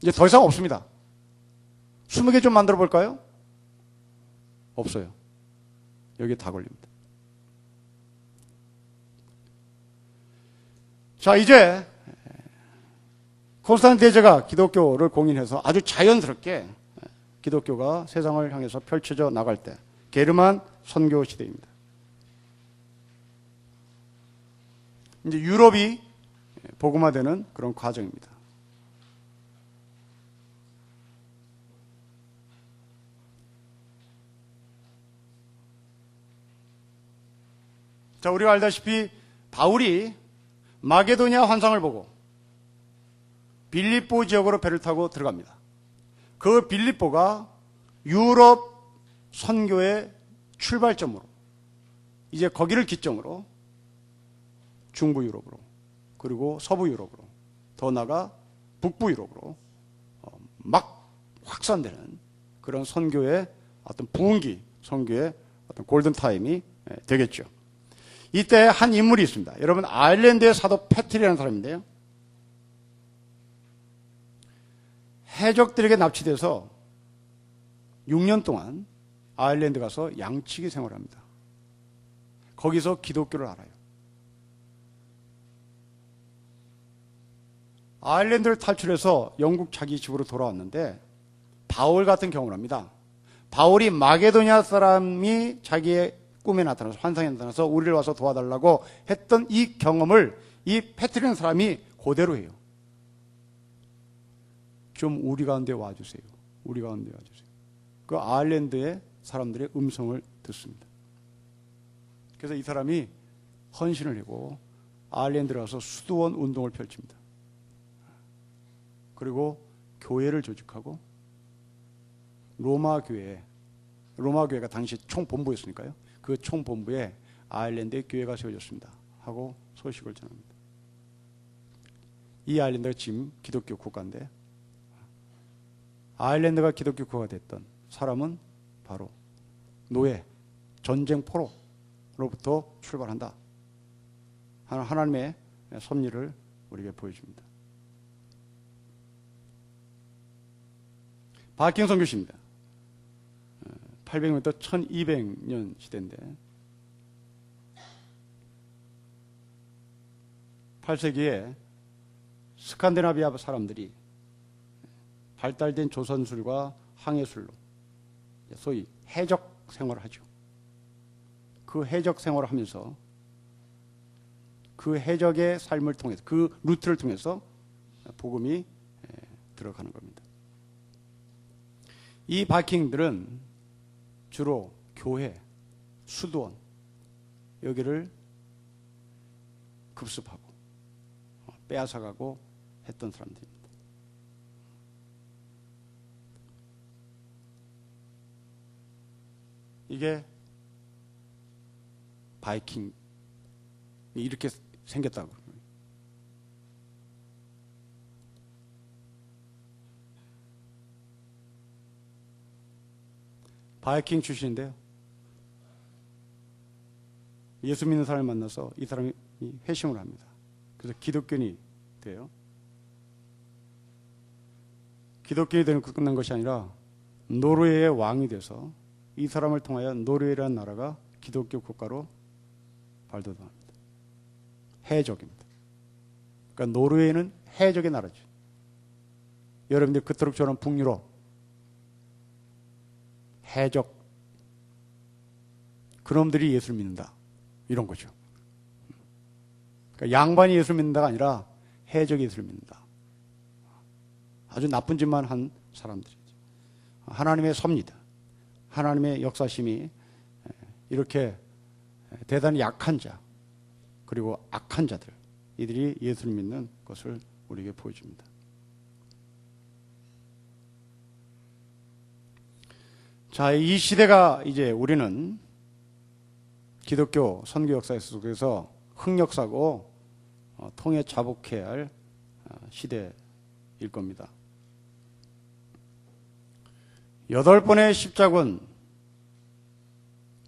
이제 더 이상 없습니다. 20개 좀 만들어 볼까요? 없어요. 여기에 다 걸립니다. 자, 이제 콘스탄틴 대제가 기독교를 공인해서 아주 자연스럽게 기독교가 세상을 향해서 펼쳐져 나갈 때 게르만 선교 시대입니다. 이제 유럽이 복음화되는 그런 과정입니다. 자, 우리가 알다시피 바울이 마게도니아 환상을 보고 빌립보 지역으로 배를 타고 들어갑니다. 그 빌립보가 유럽 선교의 출발점으로 이제 거기를 기점으로 중부 유럽으로 그리고 서부 유럽으로 더 나아가 북부 유럽으로 막 확산되는 그런 선교의 어떤 부흥기, 선교의 어떤 골든타임이 되겠죠. 이때 한 인물이 있습니다. 여러분, 아일랜드의 사도 패트리라는 사람인데요. 해적들에게 납치돼서 6년 동안 아일랜드 가서 양치기 생활합니다. 거기서 기독교를 알아요. 아일랜드를 탈출해서 영국 자기 집으로 돌아왔는데 바울 같은 경우를 합니다. 바울이 마게도니아 사람이 자기의 꿈에 나타나서 환상에 나타나서 우리를 와서 도와달라고 했던 이 경험을 이 패트리라는 사람이 그대로 해요. 좀 우리 가운데 와주세요. 우리 가운데 와주세요. 그 아일랜드의 사람들의 음성을 듣습니다. 그래서 이 사람이 헌신을 하고 아일랜드에 가서 수도원 운동을 펼칩니다. 그리고 교회를 조직하고 로마 교회가 당시 총본부였으니까요. 그 총본부에 아일랜드의 교회가 세워졌습니다. 하고 소식을 전합니다. 이 아일랜드가 지금 기독교 국가인데 아일랜드가 기독교 국가가 됐던 사람은 바로 노예, 전쟁 포로로부터 출발한다 하는 하나님의 섭리를 우리에게 보여줍니다. 박경 선교시입니다. 800m 1200년 시대인데 8세기에 스칸디나비아 사람들이 발달된 조선술과 상해술로 소위 해적 생활을 하죠. 그 해적 생활을 하면서 그 해적의 삶을 통해서 그 루트를 통해서 복음이 들어가는 겁니다. 이 바이킹들은 주로 교회, 수도원 여기를 급습하고 빼앗아가고 했던 사람들입니다. 이게 바이킹이 이렇게 생겼다고. 바이킹 출신인데요. 예수 믿는 사람을 만나서 이 사람이 회심을 합니다. 그래서 기독교인이 돼요. 기독교인이 되는 끝난 것이 아니라 노르웨이의 왕이 돼서 이 사람을 통하여 노르웨이라는 나라가 기독교 국가로 발돋움합니다. 해적입니다. 그러니까 노르웨이는 해적의 나라죠. 여러분들 그토록 저런 북유럽 해적 그놈들이 예수를 믿는다 이런 거죠. 그러니까 양반이 예수를 믿는다가 아니라 해적이 예수를 믿는다. 아주 나쁜 짓만 한 사람들이죠. 하나님의 섭니다. 하나님의 역사심이 이렇게 대단히 약한 자 그리고 악한 자들 이들이 예수를 믿는 것을 우리에게 보여줍니다. 자, 이 시대가 이제 우리는 기독교 선교 역사 속에서 흑역사고 통해 자복해야 할 시대일 겁니다. 8번의 십자군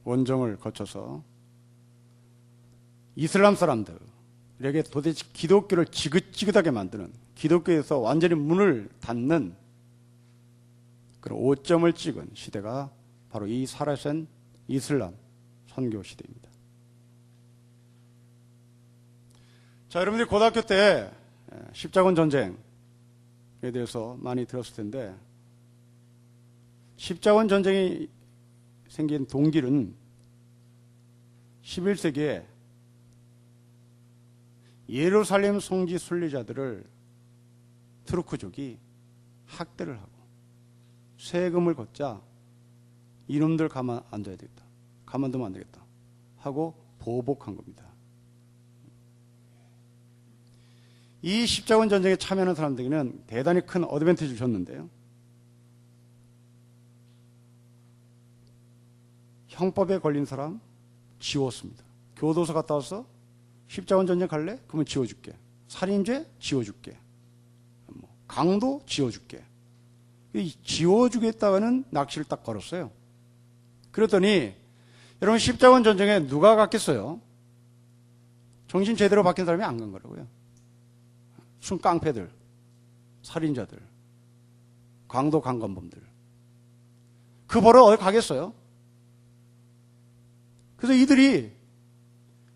원정을 거쳐서 이슬람 사람들에게 도대체 기독교를 지긋지긋하게 만드는 기독교에서 완전히 문을 닫는 그런 오점을 찍은 시대가 바로 이 사라센 이슬람 선교 시대입니다. 자, 여러분들이 고등학교 때 십자군 전쟁에 대해서 많이 들었을 텐데 십자군 전쟁이 생긴 동기는 11세기에 예루살렘 성지 순례자들을 투르크족이 학대를 하고 세금을 걷자 이놈들 가만 안 둬야 되겠다. 가만두면 안 되겠다. 하고 보복한 겁니다. 이 십자군 전쟁에 참여하는 사람들에게는 대단히 큰 어드밴티지를 줬는데요. 형법에 걸린 사람 지웠습니다. 교도소 갔다 와서 십자군 전쟁 갈래? 그러면 지워줄게. 살인죄? 지워줄게. 강도? 지워줄게. 지워주겠다는 낚시를 딱 걸었어요. 그랬더니 여러분 십자군 전쟁에 누가 갔겠어요? 정신 제대로 박힌 사람이 안 간 거라고요. 순깡패들, 살인자들, 강도 강간범들. 그 보러 어디 가겠어요? 그래서 이들이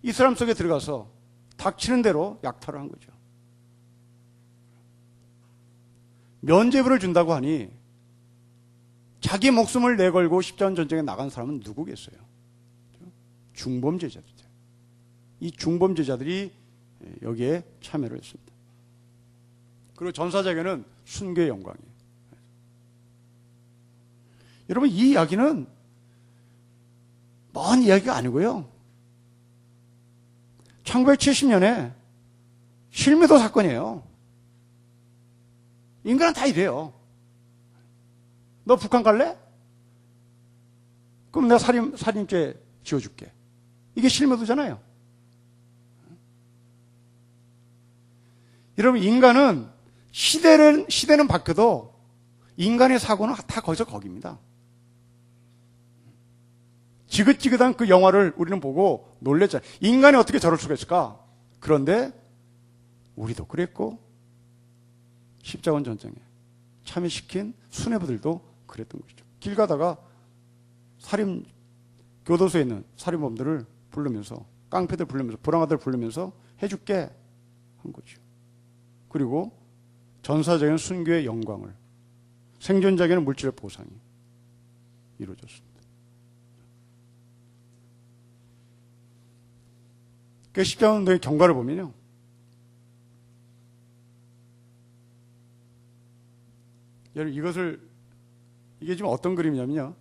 이슬람 속에 들어가서 닥치는 대로 약탈을 한 거죠. 면죄부를 준다고 하니 자기 목숨을 내걸고 십자군 전쟁에 나간 사람은 누구겠어요? 중범죄자들이죠. 이 중범죄자들이 여기에 참여를 했습니다. 그리고 전사자에게는 순교의 영광이에요. 여러분 이 이야기는 먼 이야기가 아니고요. 1970년에 실미도 사건이에요. 인간은 다 이래요. 너 북한 갈래? 그럼 내가 살인죄 지어줄게. 이게 실미도잖아요. 여러분 인간은 시대는 바뀌어도 인간의 사고는 다 거기서 거기입니다. 지긋지긋한 그 영화를 우리는 보고 놀랬잖아요. 인간이 어떻게 저럴 수가 있을까? 그런데 우리도 그랬고 십자군 전쟁에 참여시킨 수뇌부들도 그랬던 것이죠. 길 가다가 교도소에 있는 살인범들을 부르면서 깡패들 부르면서 불황아들 부르면서 해줄게 한 거죠. 그리고 전사적인 순교의 영광을 생존자에게는 물질의 보상이 이루어졌습니다. 그 십자가운동의 경과를 보면요, 여러분 이게 지금 어떤 그림이냐면요,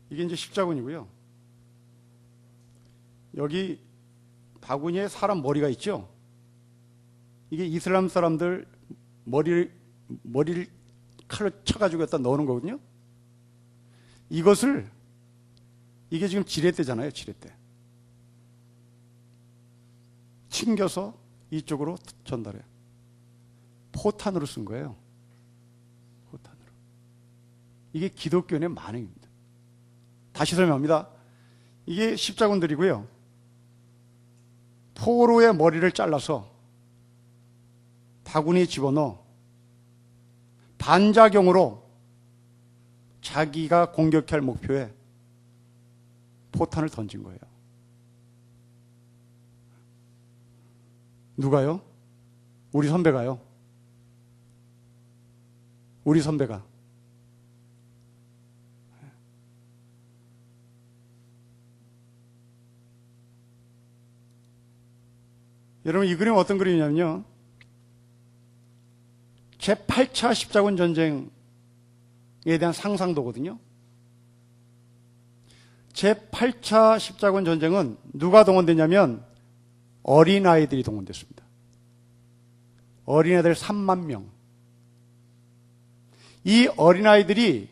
이게 이제 십자군이고요, 여기 바구니에 사람 머리가 있죠. 이게 이슬람 사람들 머리를 칼로 쳐가지고 갖다 넣는 거거든요. 이게 지금 지렛대잖아요. 지렛대. 튕겨서 이쪽으로 전달해요. 포탄으로 쓴 거예요. 포탄으로. 이게 기독교인의 만행입니다. 다시 설명합니다. 이게 십자군들이고요, 포로의 머리를 잘라서 바구니에 집어넣어 반작용으로 자기가 공격할 목표에 포탄을 던진 거예요. 누가요? 우리 선배가요. 우리 선배가. 여러분, 이 그림은 어떤 그림이냐면요, 제8차 십자군 전쟁에 대한 상상도거든요. 제8차 십자군 전쟁은 누가 동원됐냐면 어린아이들이 동원됐습니다. 어린아이들 3만 명. 이 어린아이들이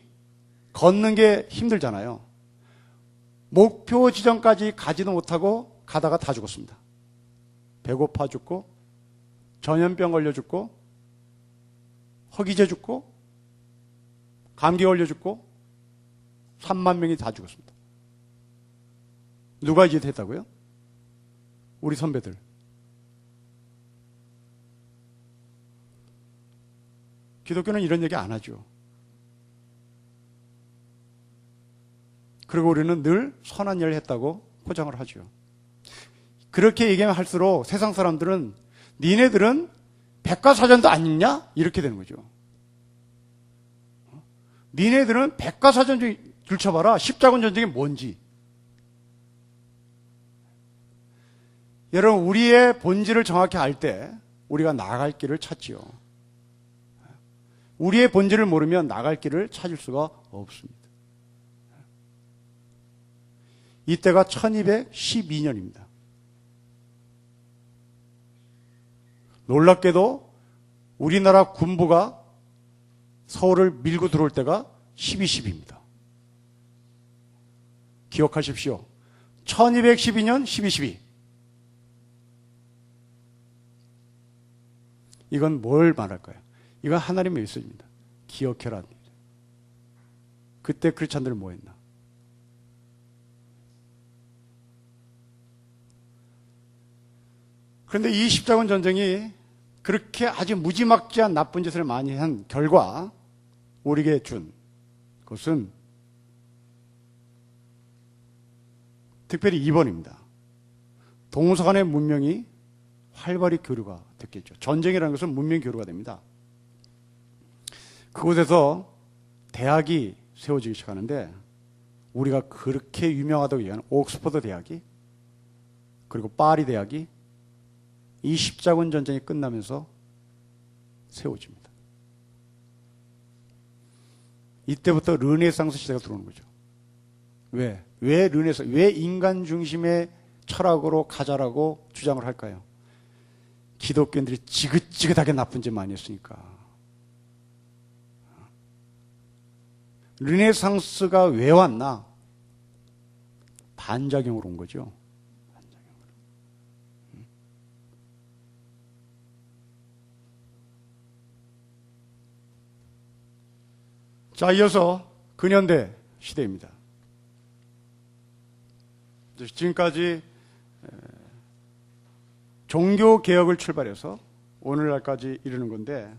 걷는 게 힘들잖아요. 목표 지점까지 가지도 못하고 가다가 다 죽었습니다. 배고파 죽고, 전염병 걸려 죽고, 허기져 죽고, 감기 걸려 죽고, 3만 명이 다 죽었습니다. 누가 이제 됐다고요? 우리 선배들. 기독교는 이런 얘기 안 하죠. 그리고 우리는 늘 선한 일을 했다고 포장을 하죠. 그렇게 얘기하면 할수록 세상 사람들은 니네들은 백과사전도 안 읽냐? 이렇게 되는 거죠. 니네들은 백과사전 좀 들춰봐라. 십자군 전쟁이 뭔지. 여러분, 우리의 본질을 정확히 알 때 우리가 나갈 길을 찾지요. 우리의 본질을 모르면 나갈 길을 찾을 수가 없습니다. 이때가 1212년입니다. 놀랍게도 우리나라 군부가 서울을 밀고 들어올 때가 12.12입니다. 기억하십시오. 1212년 12.12. 이건 뭘 말할까요? 이건 하나님의 메시지입니다. 기억해라. 그때 크리스찬들은 뭐 했나? 그런데 이 십자군 전쟁이 그렇게 아주 무지막지한 나쁜 짓을 많이 한 결과 우리에게 준 것은 특별히 2번입니다. 동서 간의 문명이 활발히 교류가 됐겠죠. 전쟁이라는 것은 문명 교류가 됩니다. 그곳에서 대학이 세워지기 시작하는데 우리가 그렇게 유명하다고 얘기하는 옥스퍼드 대학이, 그리고 파리 대학이 이 십자군 전쟁이 끝나면서 세워집니다. 이때부터 르네상스 시대가 들어오는 거죠. 왜 인간 중심의 철학으로 가자라고 주장을 할까요? 기독교인들이 지긋지긋하게 나쁜 짓 많이 했으니까. 르네상스가 왜 왔나? 반작용으로 온 거죠. 자, 이어서 근현대 시대입니다. 지금까지 종교개혁을 출발해서 오늘날까지 이르는 건데,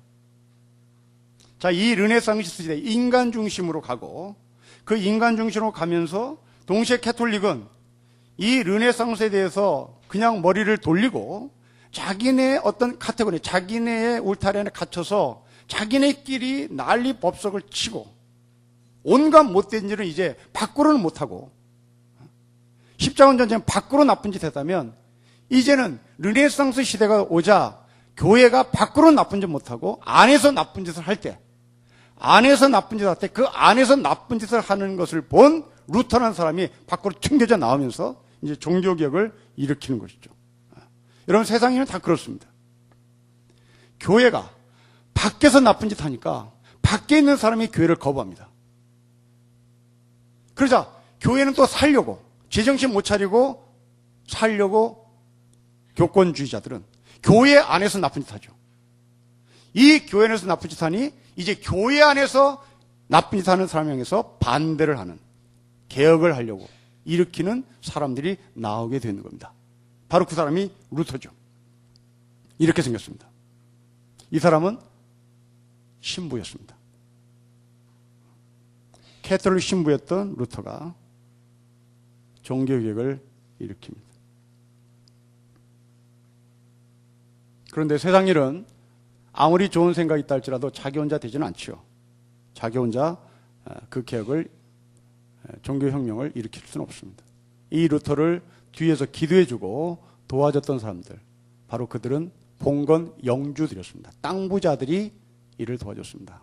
자, 이 르네상스 시대 인간 중심으로 가고, 그 인간 중심으로 가면서 동시에 캐톨릭은 이 르네상스에 대해서 그냥 머리를 돌리고 자기네 어떤 카테고리, 자기네의 울타리 안에 갇혀서 자기네끼리 난리 법석을 치고 온갖 못된 일은 이제 밖으로는 못하고, 십자군 전쟁 밖으로 나쁜 짓 했다면 이제는 르네상스 시대가 오자 교회가 밖으로 나쁜 짓 못하고 안에서 나쁜 짓을 할 때, 안에서 나쁜 짓을 할 때 그 안에서 나쁜 짓을 하는 것을 본 루터라는 사람이 밖으로 튕겨져 나오면서 이제 종교개혁을 일으키는 것이죠. 여러분, 세상에는 다 그렇습니다. 교회가 밖에서 나쁜 짓 하니까 밖에 있는 사람이 교회를 거부합니다. 그러자 교회는 또 살려고, 제정신 못 차리고 살려고 교권주의자들은 교회 안에서 나쁜 짓 하죠. 이 교회 안에서 나쁜 짓 하니 이제 교회 안에서 나쁜 짓 하는 사람을 향해서 반대를 하는, 개혁을 하려고 일으키는 사람들이 나오게 되는 겁니다. 바로 그 사람이 루터죠. 이렇게 생겼습니다. 이 사람은 신부였습니다. 캐톨릭 신부였던 루터가 종교개혁을 일으킵니다. 그런데 세상 일은 아무리 좋은 생각이 있다 할지라도 자기 혼자 되지는 않지요. 자기 혼자 그 개혁을, 종교혁명을 일으킬 수는 없습니다. 이 루터를 뒤에서 기도해주고 도와줬던 사람들, 바로 그들은 봉건 영주들이었습니다. 땅 부자들이 이를 도와줬습니다.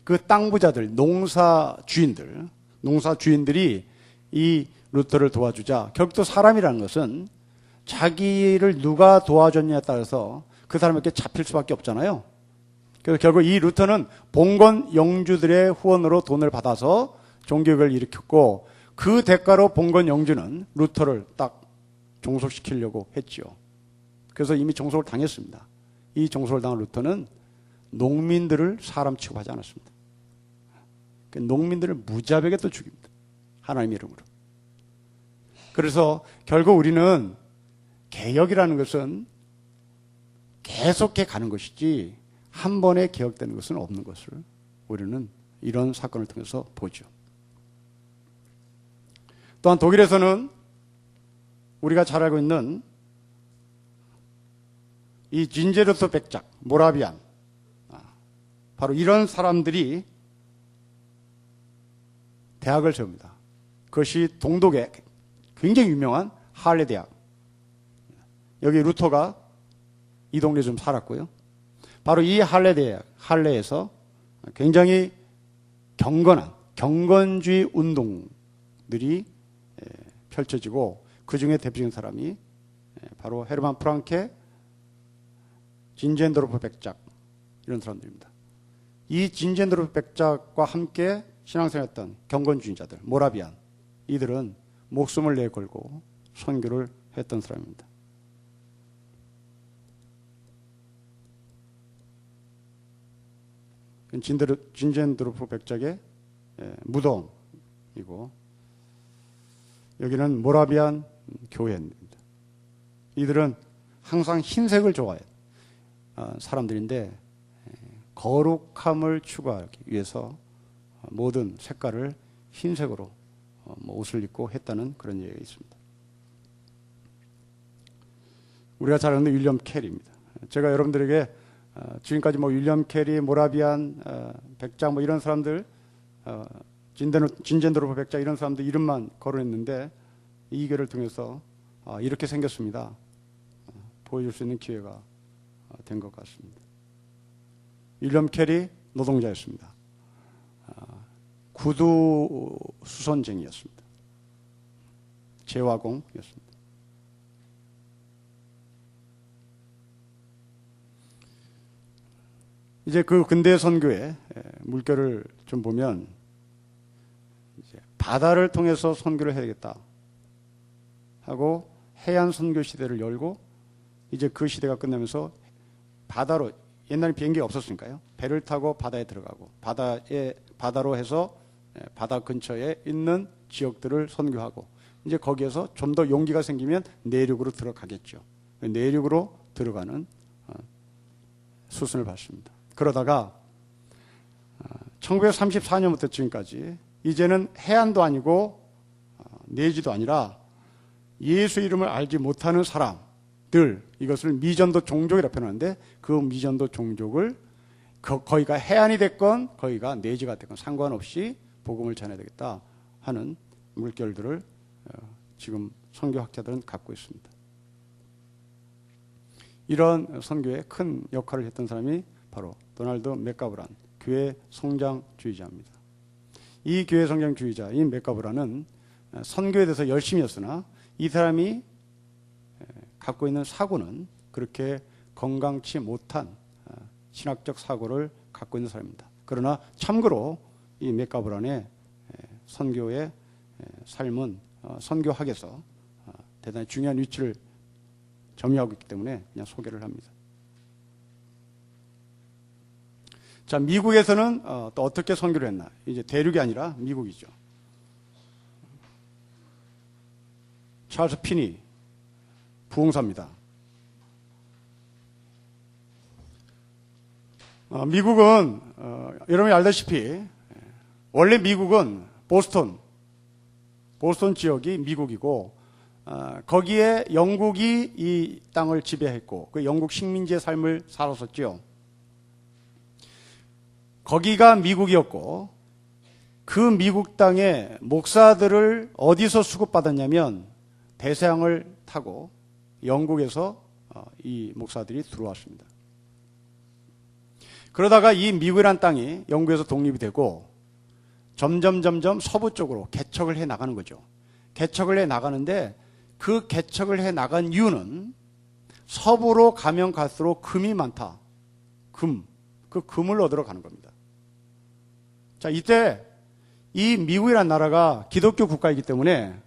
그 땅 부자들, 농사주인들이 이 루터를 도와주자, 결국 또 사람이라는 것은 자기를 누가 도와줬냐에 따라서 그 사람에게 잡힐 수밖에 없잖아요. 그래서 결국 이 루터는 봉건 영주들의 후원으로 돈을 받아서 종교개혁을 일으켰고, 그 대가로 봉건 영주는 루터를 딱 종속시키려고 했지요. 그래서 이미 종속을 당했습니다. 이 종속을 당한 루터는 농민들을 사람 취급하지 않았습니다. 농민들을 무자비하게 또 죽입니다. 하나님의 이름으로. 그래서 결국 우리는 개혁이라는 것은 계속해 가는 것이지 한 번에 개혁되는 것은 없는 것을 우리는 이런 사건을 통해서 보죠. 또한 독일에서는 우리가 잘 알고 있는 이 진제르트 백작, 모라비안, 바로 이런 사람들이 대학을 세웁니다. 그것이 동독의 굉장히 유명한 할레 대학. 여기 루터가 이 동네에 좀 살았고요. 바로 이 할레 대학, 할레에서 굉장히 경건한 경건주의 운동들이 펼쳐지고, 그 중에 대표적인 사람이 바로 헤르만 프랑케, 진젠도르프 백작, 이런 사람들입니다. 이 진젠도르프 백작과 함께 신앙생활했던 경건주의자들, 모라비안, 이들은 목숨을 내걸고 선교를 했던 사람입니다. 진젠도르프 백작의 무덤이고, 여기는 모라비안 교회입니다. 이들은 항상 흰색을 좋아해요. 사람들인데 거룩함을 추구하기 위해서 모든 색깔을 흰색으로 옷을 입고 했다는 그런 얘기가 있습니다. 우리가 잘 아는 윌리엄 캐리입니다. 제가 여러분들에게 지금까지 윌리엄 캐리, 모라비안, 백작 이런 사람들, 진젠도르프 백작 이런 사람들 이름만 거론했는데, 이 교회를 통해서 이렇게 생겼습니다. 보여줄 수 있는 기회가 된 것 같습니다. 윌리엄 캐리 노동자였습니다. 구두 수선쟁이였습니다. 제화공이었습니다. 이제 그 근대 선교의 물결을 좀 보면, 이제 바다를 통해서 선교를 해야겠다 하고 해안 선교 시대를 열고, 이제 그 시대가 끝나면서 바다로, 옛날에 비행기가 없었으니까요, 배를 타고 바다에 들어가고, 바다로 해서 바다 근처에 있는 지역들을 선교하고, 이제 거기에서 좀 더 용기가 생기면 내륙으로 들어가겠죠. 내륙으로 들어가는 수순을 밟습니다. 그러다가 1934년부터 지금까지 이제는 해안도 아니고 내지도 아니라 예수 이름을 알지 못하는 사람, 이것을 미전도 종족이라 표현하는데 그 미전도 종족을 거기가 해안이 됐건 거기가 내지가 됐건 상관없이 복음을 전해야 되겠다 하는 물결들을 지금 선교학자들은 갖고 있습니다. 이런 선교에 큰 역할을 했던 사람이 바로 도널드 맥가브란 교회 성장주의자입니다. 이 교회 성장주의자인 맥가브란은 선교에 대해서 열심히 했으나 이 사람이 갖고 있는 사고는 그렇게 건강치 못한 신학적 사고를 갖고 있는 사람입니다. 그러나 참고로 이 맥가브란의 선교의 삶은 선교학에서 대단히 중요한 위치를 점유하고 있기 때문에 그냥 소개를 합니다. 자, 미국에서는 또 어떻게 선교를 했나? 이제 대륙이 아니라 미국이죠. 찰스 피니 부흥사입니다. 미국은 여러분이 알다시피 원래 미국은 보스턴 지역이 미국이고 거기에 영국이 이 땅을 지배했고 그 영국 식민지의 삶을 살았었죠. 거기가 미국이었고 그 미국 땅에 목사들을 어디서 수급받았냐면 대서양을 타고 영국에서 이 목사들이 들어왔습니다. 그러다가 이 미국이라는 땅이 영국에서 독립이 되고 점점 서부 쪽으로 개척을 해 나가는 거죠. 개척을 해 나가는데 그 개척을 해 나간 이유는 서부로 가면 갈수록 금이 많다. 그 금을 얻으러 가는 겁니다. 자, 이때 이 미국이라는 나라가 기독교 국가이기 때문에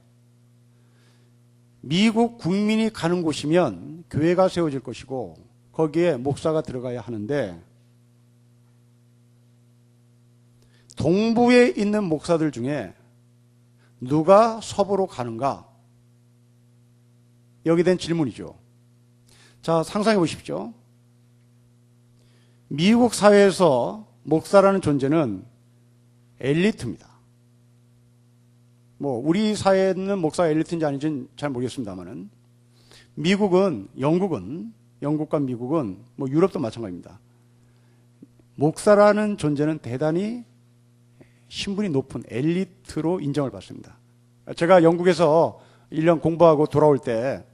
미국 국민이 가는 곳이면 교회가 세워질 것이고 거기에 목사가 들어가야 하는데 동부에 있는 목사들 중에 누가 서부로 가는가? 여기에 대한 질문이죠. 자, 상상해 보십시오. 미국 사회에서 목사라는 존재는 엘리트입니다. 우리 사회는 목사가 엘리트인지 아닌지는 잘 모르겠습니다만은 영국과 미국은 유럽도 마찬가지입니다. 목사라는 존재는 대단히 신분이 높은 엘리트로 인정을 받습니다. 제가 영국에서 1년 공부하고 돌아올 때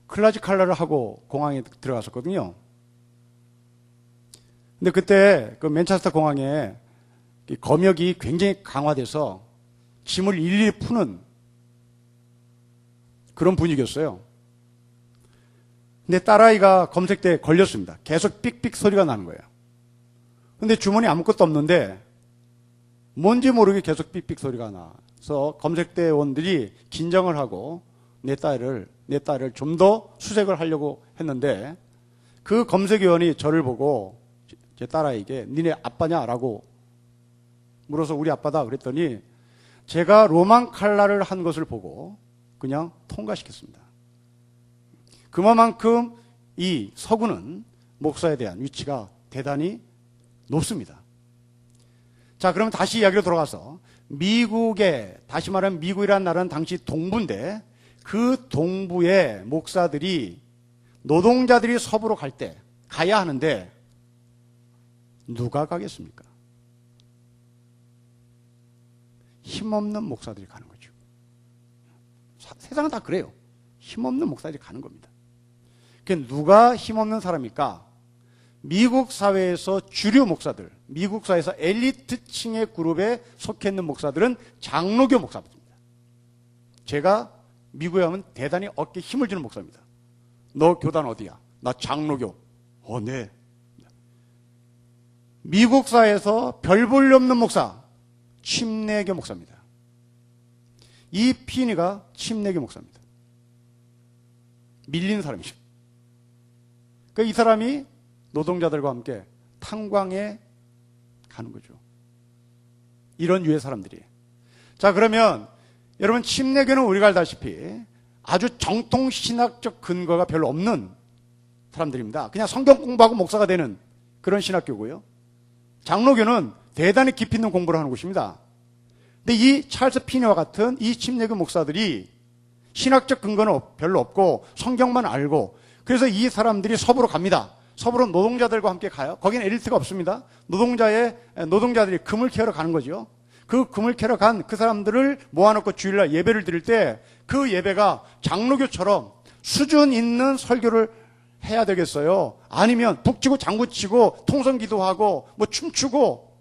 클라지 칼라를 하고 공항에 들어갔었거든요. 근데 그때 그 맨체스터 공항에 검역이 굉장히 강화돼서 짐을 일일이 푸는 그런 분위기였어요. 근데 딸아이가 검색대에 걸렸습니다. 계속 삑삑 소리가 나는 거예요. 근데 주머니에 아무것도 없는데 뭔지 모르게 계속 삑삑 소리가 나서 검색대원들이 긴장을 하고 내 딸을 좀 더 수색을 하려고 했는데 그 검색위원이 저를 보고 제 딸아이에게 니네 아빠냐라고 물어서 우리 아빠다 그랬더니 제가 로만 칼라를 한 것을 보고 그냥 통과시켰습니다. 그만큼 이 서구는 목사에 대한 위치가 대단히 높습니다. 자, 그럼 다시 이야기로 돌아가서 다시 말하면 미국이라는 나라는 당시 동부인데 그 동부의 목사들이 노동자들이 서부로 가야 하는데 누가 가겠습니까? 힘없는 목사들이 가는 거죠. 세상은 다 그래요. 힘없는 목사들이 가는 겁니다. 누가 힘없는 사람일까? 미국 사회에서 주류 목사들, 미국 사회에서 엘리트층의 그룹에 속해 있는 목사들은 장로교 목사들입니다. 제가 미국에 가면 대단히 어깨에 힘을 주는 목사입니다. 너 교단 어디야? 나 장로교. 네. 미국 사회에서 별 볼 일 없는 목사, 침례교 목사입니다. 이 피니가 침례교 목사입니다. 밀린 사람이죠. 이 사람이 노동자들과 함께 탄광에 가는 거죠. 이런 유의 사람들이. 자, 그러면 여러분 침례교는 우리가 알다시피 아주 정통 신학적 근거가 별로 없는 사람들입니다. 그냥 성경 공부하고 목사가 되는 그런 신학교고요. 장로교는 대단히 깊이 있는 공부를 하는 곳입니다. 근데 이 찰스 피니와 같은 이 침례교 목사들이 신학적 근거는 별로 없고 성경만 알고, 그래서 이 사람들이 서부로 갑니다. 서부로 노동자들과 함께 가요. 거기는 엘리트가 없습니다. 노동자들이 금을 캐러 가는 거죠. 그 금을 캐러 간 그 사람들을 모아놓고 주일날 예배를 드릴 때 그 예배가 장로교처럼 수준 있는 설교를 해야 되겠어요? 아니면 북치고 장구치고 통성기도하고 뭐 춤추고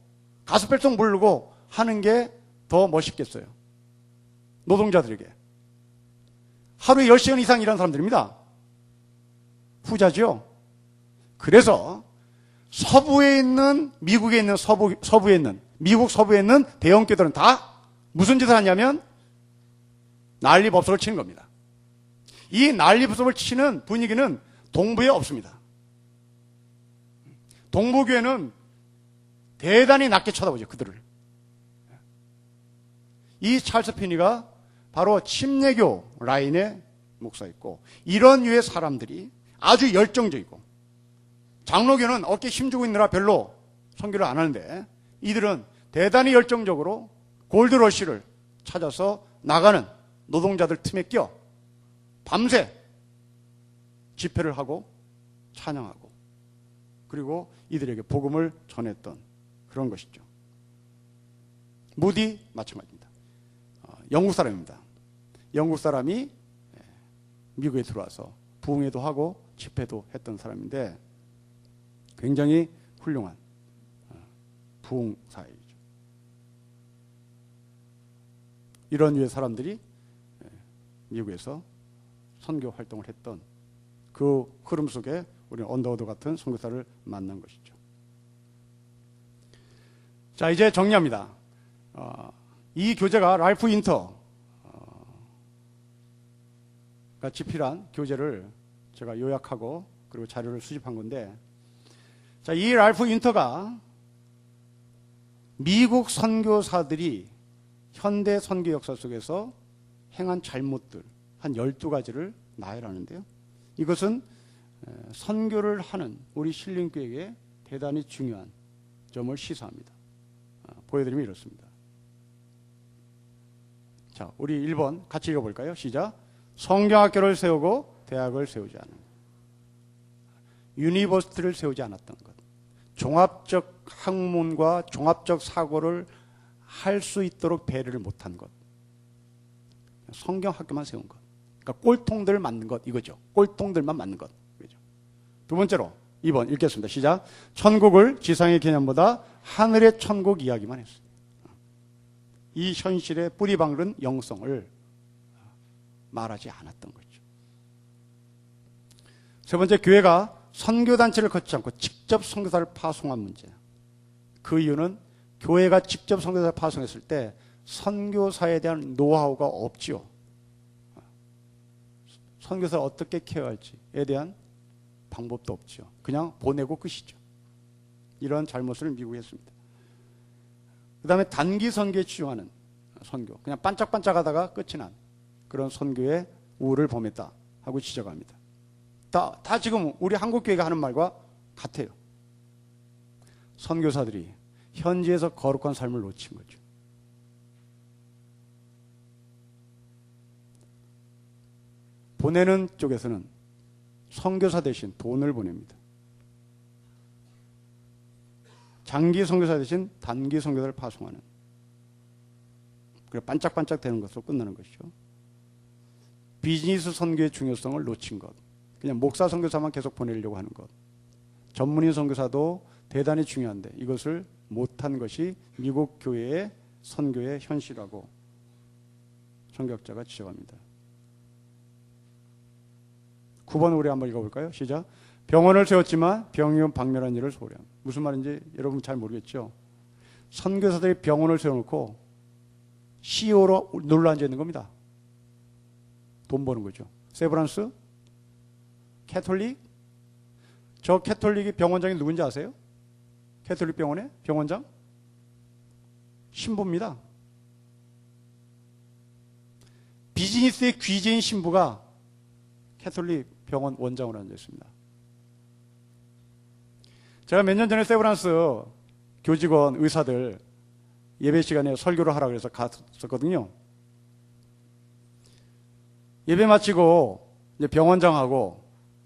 가스펠송 부르고 하는 게 더 멋있겠어요? 노동자들에게. 하루에 10시간 이상 일하는 사람들입니다. 후자죠. 그래서 서부에 있는, 미국에 있는 서부에 있는, 미국 서부에 있는 대형교들은 다 무슨 짓을 하냐면 난리법석을 치는 겁니다. 이 난리법석을 치는 분위기는 동부에 없습니다. 동부교회는 대단히 낮게 쳐다보죠, 그들을. 이 찰스 피니가 바로 침례교 라인의 목사였고, 이런 류의 사람들이 아주 열정적이고, 장로교는 어깨에 힘주고 있느라 별로 선교를 안 하는데, 이들은 대단히 열정적으로 골드러시를 찾아서 나가는 노동자들 틈에 껴 밤새 집회를 하고 찬양하고, 그리고 이들에게 복음을 전했던 그런 것이죠. 무디 마찬가지입니다. 영국 사람입니다. 영국 사람이 미국에 들어와서 부흥회도 하고 집회도 했던 사람인데 굉장히 훌륭한 부흥사이죠. 이런 류의 사람들이 미국에서 선교 활동을 했던 그 흐름 속에 우리는 언더우드 같은 선교사를 만난 것이죠. 자, 이제 정리합니다. 이 교재가 랄프 인터가 집필한 교재를 제가 요약하고 그리고 자료를 수집한 건데, 자, 이 랄프 인터가 미국 선교사들이 현대 선교 역사 속에서 행한 잘못들 한 12가지를 나열하는데요. 이것은 선교를 하는 우리 신림교회에 대단히 중요한 점을 시사합니다. 보여드리면 이렇습니다. 자, 우리 1번 같이 읽어볼까요? 시작. 성경학교를 세우고 대학을 세우지 않은 것. 유니버시티를 세우지 않았던 것. 종합적 학문과 종합적 사고를 할 수 있도록 배려를 못한 것. 성경학교만 세운 것. 그러니까 꼴통들을 만든 것, 이거죠. 꼴통들만 만든 것. 그죠? 두 번째로 2번 읽겠습니다. 시작. 천국을 지상의 개념보다 하늘의 천국 이야기만 했어요. 이 현실의 뿌리박는 영성을 말하지 않았던 거죠. 세 번째, 교회가 선교단체를 거치지 않고 직접 선교사를 파송한 문제. 그 이유는 교회가 직접 선교사를 파송했을 때 선교사에 대한 노하우가 없지요. 선교사를 어떻게 케어할지에 대한 방법도 없지요. 그냥 보내고 끝이죠. 이런 잘못을 미국이 했습니다. 그 다음에 단기 선교에 치중하는 선교, 그냥 반짝반짝하다가 끝이 난 그런 선교의 우를 범했다 하고 지적합니다. 다 지금 우리 한국교회가 하는 말과 같아요. 선교사들이 현지에서 거룩한 삶을 놓친 거죠. 보내는 쪽에서는 선교사 대신 돈을 보냅니다. 장기 선교사 대신 단기 선교사를 파송하는, 그래 반짝반짝 되는 것으로 끝나는 것이죠. 비즈니스 선교의 중요성을 놓친 것, 그냥 목사 선교사만 계속 보내려고 하는 것. 전문인 선교사도 대단히 중요한데 이것을 못한 것이 미국 교회의 선교의 현실이라고 선교학자가 지적합니다. 9번 우리 한번 읽어볼까요? 시작. 병원을 세웠지만 병이면 박멸한 일을 소홀히 합니다. 무슨 말인지 여러분 잘 모르겠죠? 선교사들이 병원을 세워놓고 CEO로 눌러 앉아 있는 겁니다. 돈 버는 거죠. 세브란스? 캐톨릭? 저 캐톨릭이 병원장이 누군지 아세요? 캐톨릭 병원의 병원장? 신부입니다. 비즈니스의 귀재인 신부가 캐톨릭 병원 원장으로 앉아 있습니다. 제가 몇 년 전에 세브란스 교직원 의사들 예배 시간에 설교를 하라 그래서 갔었거든요. 예배 마치고 이제 병원장하고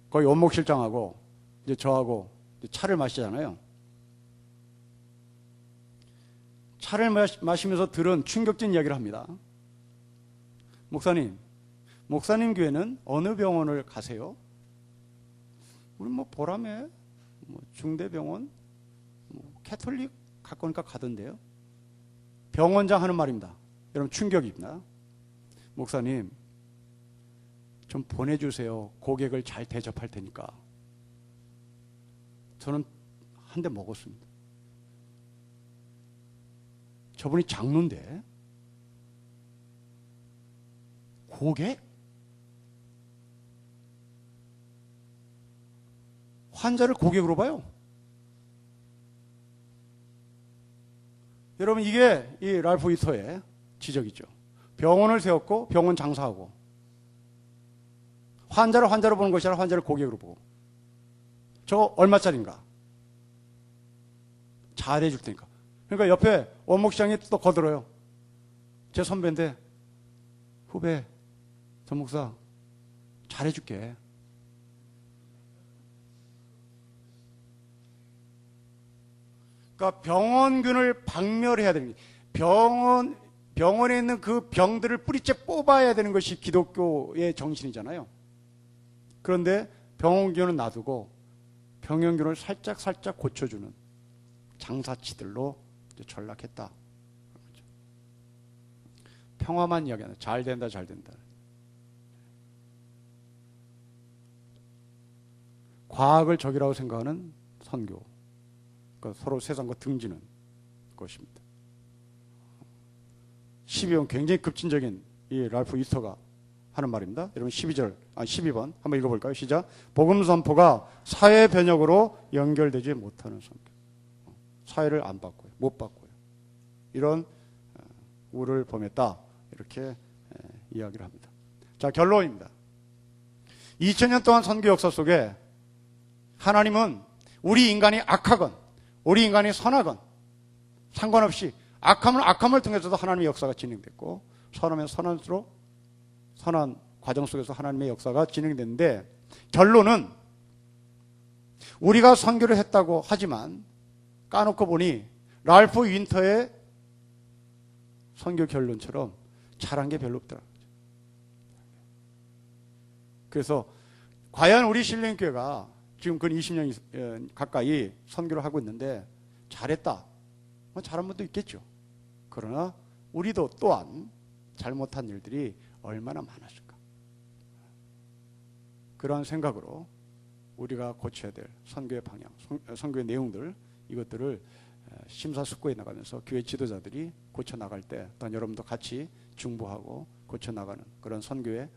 거기 원목실장하고 이제 저하고 이제 차를 마시잖아요. 차를 마시면서 들은 충격적인 이야기를 합니다. 목사님 교회는 어느 병원을 가세요? 우리 뭐 보람에 뭐 중대병원, 뭐 캐톨릭 갈 거니까 가던데요. 병원장 하는 말입니다. 여러분 충격입니다. 목사님 좀 보내주세요. 고객을 잘 대접할 테니까. 저는 한 대 먹었습니다. 저분이 장로인데 고객? 환자를 고객으로 봐요. 여러분 이게 이 랄프 위터의 지적이죠. 병원을 세웠고 병원 장사하고 환자를 환자로 보는 것이 아니라 환자를 고객으로 보고 저거 얼마짜린가? 잘해줄 테니까. 그러니까 옆에 원목시장이 또 거들어요. 제 선배인데 후배 전 목사 잘해줄게. 그러니까 병원균을 박멸해야 됩니다. 병원에 있는 그 병들을 뿌리째 뽑아야 되는 것이 기독교의 정신이잖아요. 그런데 병원균은 놔두고 병원균을 살짝 고쳐주는 장사치들로 전락했다. 평화만 이야기하는 잘 된다. 과학을 적이라고 생각하는 선교. 그러니까 서로 세상과 등지는 것입니다. 12번 굉장히 급진적인 이 랄프 위터가 하는 말입니다. 여러분 12번 한번 읽어볼까요? 시작. 복음 선포가 사회 변혁으로 연결되지 못하는 선교. 사회를 안 바꿔요. 못 바꿔요. 이런 우를 범했다. 이렇게 이야기를 합니다. 자, 결론입니다. 2000년 동안 선교 역사 속에 하나님은 우리 인간이 악하건 우리 인간이 선하건 상관없이 악함을 통해서도 하나님의 역사가 진행됐고 선하면 선할수록 선한 과정 속에서 하나님의 역사가 진행됐는데 결론은 우리가 선교를 했다고 하지만 까놓고 보니 랄프 윈터의 선교 결론처럼 잘한 게 별로 없더라. 그래서 과연 우리 신령교회가 지금 근 20년 가까이 선교를 하고 있는데 잘했다. 뭐 잘한 분도 있겠죠. 그러나 우리도 또한 잘못한 일들이 얼마나 많았을까. 그러한 생각으로 우리가 고쳐야 될 선교의 방향, 선교의 내용들 이것들을 심사숙고해 나가면서 교회 지도자들이 고쳐나갈 때 또한 여러분도 같이 중보하고 고쳐나가는 그런 선교의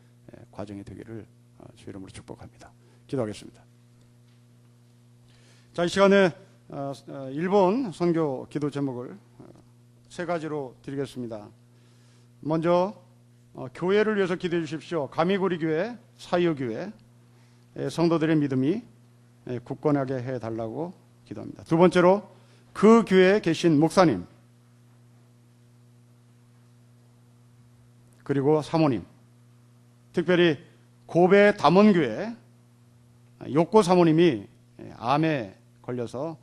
과정이 되기를 주의 이름으로 축복합니다. 기도하겠습니다. 자, 이 시간에 일본 선교 기도 제목을 세 가지로 드리겠습니다. 먼저 교회를 위해서 기도해 주십시오. 가미고리 교회, 사이오 교회 성도들의 믿음이 굳건하게 해달라고 기도합니다. 두 번째로 그 교회에 계신 목사님 그리고 사모님, 특별히 고베 담원교회 욕고 사모님이 암에 걸려서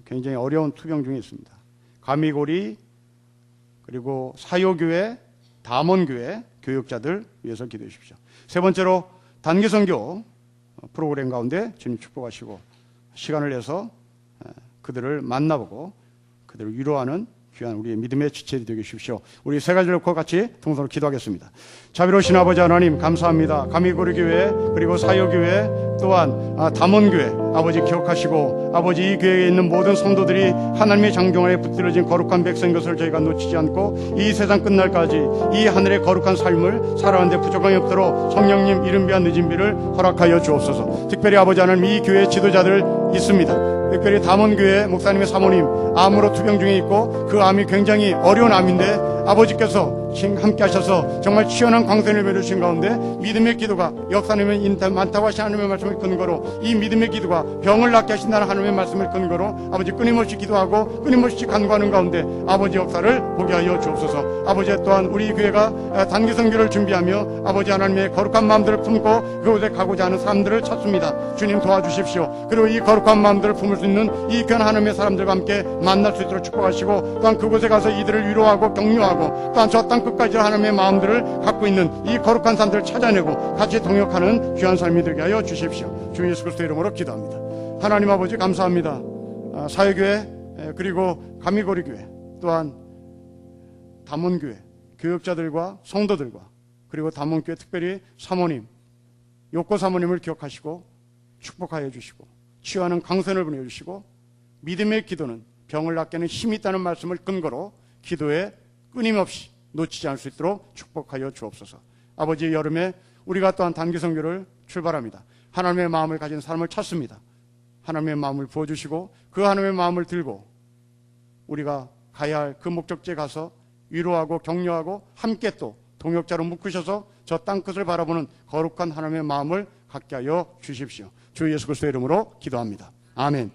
굉장히 어려운 투병 중에 있습니다. 가미고리 그리고 사요교회, 담원교회 교육자들 위해서 기도해 주십시오. 세 번째로 단기선교 프로그램 가운데 주님 축복하시고 시간을 내서 그들을 만나보고 그들을 위로하는 귀한 우리의 믿음의 지체들이 되게 해주십시오. 우리 세 가지를 놓고 같이 통성으로 기도하겠습니다. 자비로우신 아버지 하나님 감사합니다. 가미고리 교회 그리고 사요교회 또한 담원교회 아버지 기억하시고 아버지 이 교회에 있는 모든 성도들이 하나님의 장종 안에 붙들어진 거룩한 백성인 것을 저희가 놓치지 않고 이 세상 끝날까지 이 하늘의 거룩한 삶을 살아가는데 부족함이 없도록 성령님 이른 비와 늦은 비를 허락하여 주옵소서. 특별히 아버지 하나님 이 교회 지도자들 있습니다. 특별히 담원교회 목사님의 사모님 암으로 투병 중에 있고 그 암이 굉장히 어려운 암인데 아버지께서 함께 하셔서 정말 치열한 광선을 베르신 가운데 믿음의 기도가 역사님의 인터 많다고 하신 하나님의 말씀을 근거로 이 믿음의 기도가 병을 낫게 하신다는 하나님의 말씀을 근거로 아버지 끊임없이 기도하고 끊임없이 간구하는 가운데 아버지 역사를 보게 하여 주옵소서. 아버지 또한 우리 교회가 단기 선교를 준비하며 아버지 하나님의 거룩한 마음들을 품고 그곳에 가고자 하는 사람들을 찾습니다. 주님 도와주십시오. 그리고 이 거룩한 마음들을 품을 수 있는 이 귀한 하나님의 사람들과 함께 만날 수 있도록 축복하시고 또한 그곳에 가서 이들을 위로하고 격려하고 또한 저 땅 끝까지 하나님의 마음들을 갖고 있는 이 거룩한 사람들을 찾아내고 같이 동역하는 귀한 삶이 되게 하여 주십시오. 주 예수 그리스도 이름으로 기도합니다. 하나님 아버지 감사합니다. 사회교회 그리고 가미고리교회 또한 담원교회 교역자들과 성도들과 그리고 담원교회 특별히 사모님 욕고 사모님을 기억하시고 축복하여 주시고 치유하는 강선을 보내주시고 믿음의 기도는 병을 낫게 하는 힘이 있다는 말씀을 근거로 기도에 끊임없이 놓치지 않을 수 있도록 축복하여 주옵소서. 아버지 여름에 우리가 또한 단기 선교를 출발합니다. 하나님의 마음을 가진 사람을 찾습니다. 하나님의 마음을 부어주시고 그 하나님의 마음을 들고 우리가 가야 할 그 목적지에 가서 위로하고 격려하고 함께 또 동역자로 묶으셔서 저 땅끝을 바라보는 거룩한 하나님의 마음을 갖게 하여 주십시오. 주 예수 그리스도의 이름으로 기도합니다. 아멘.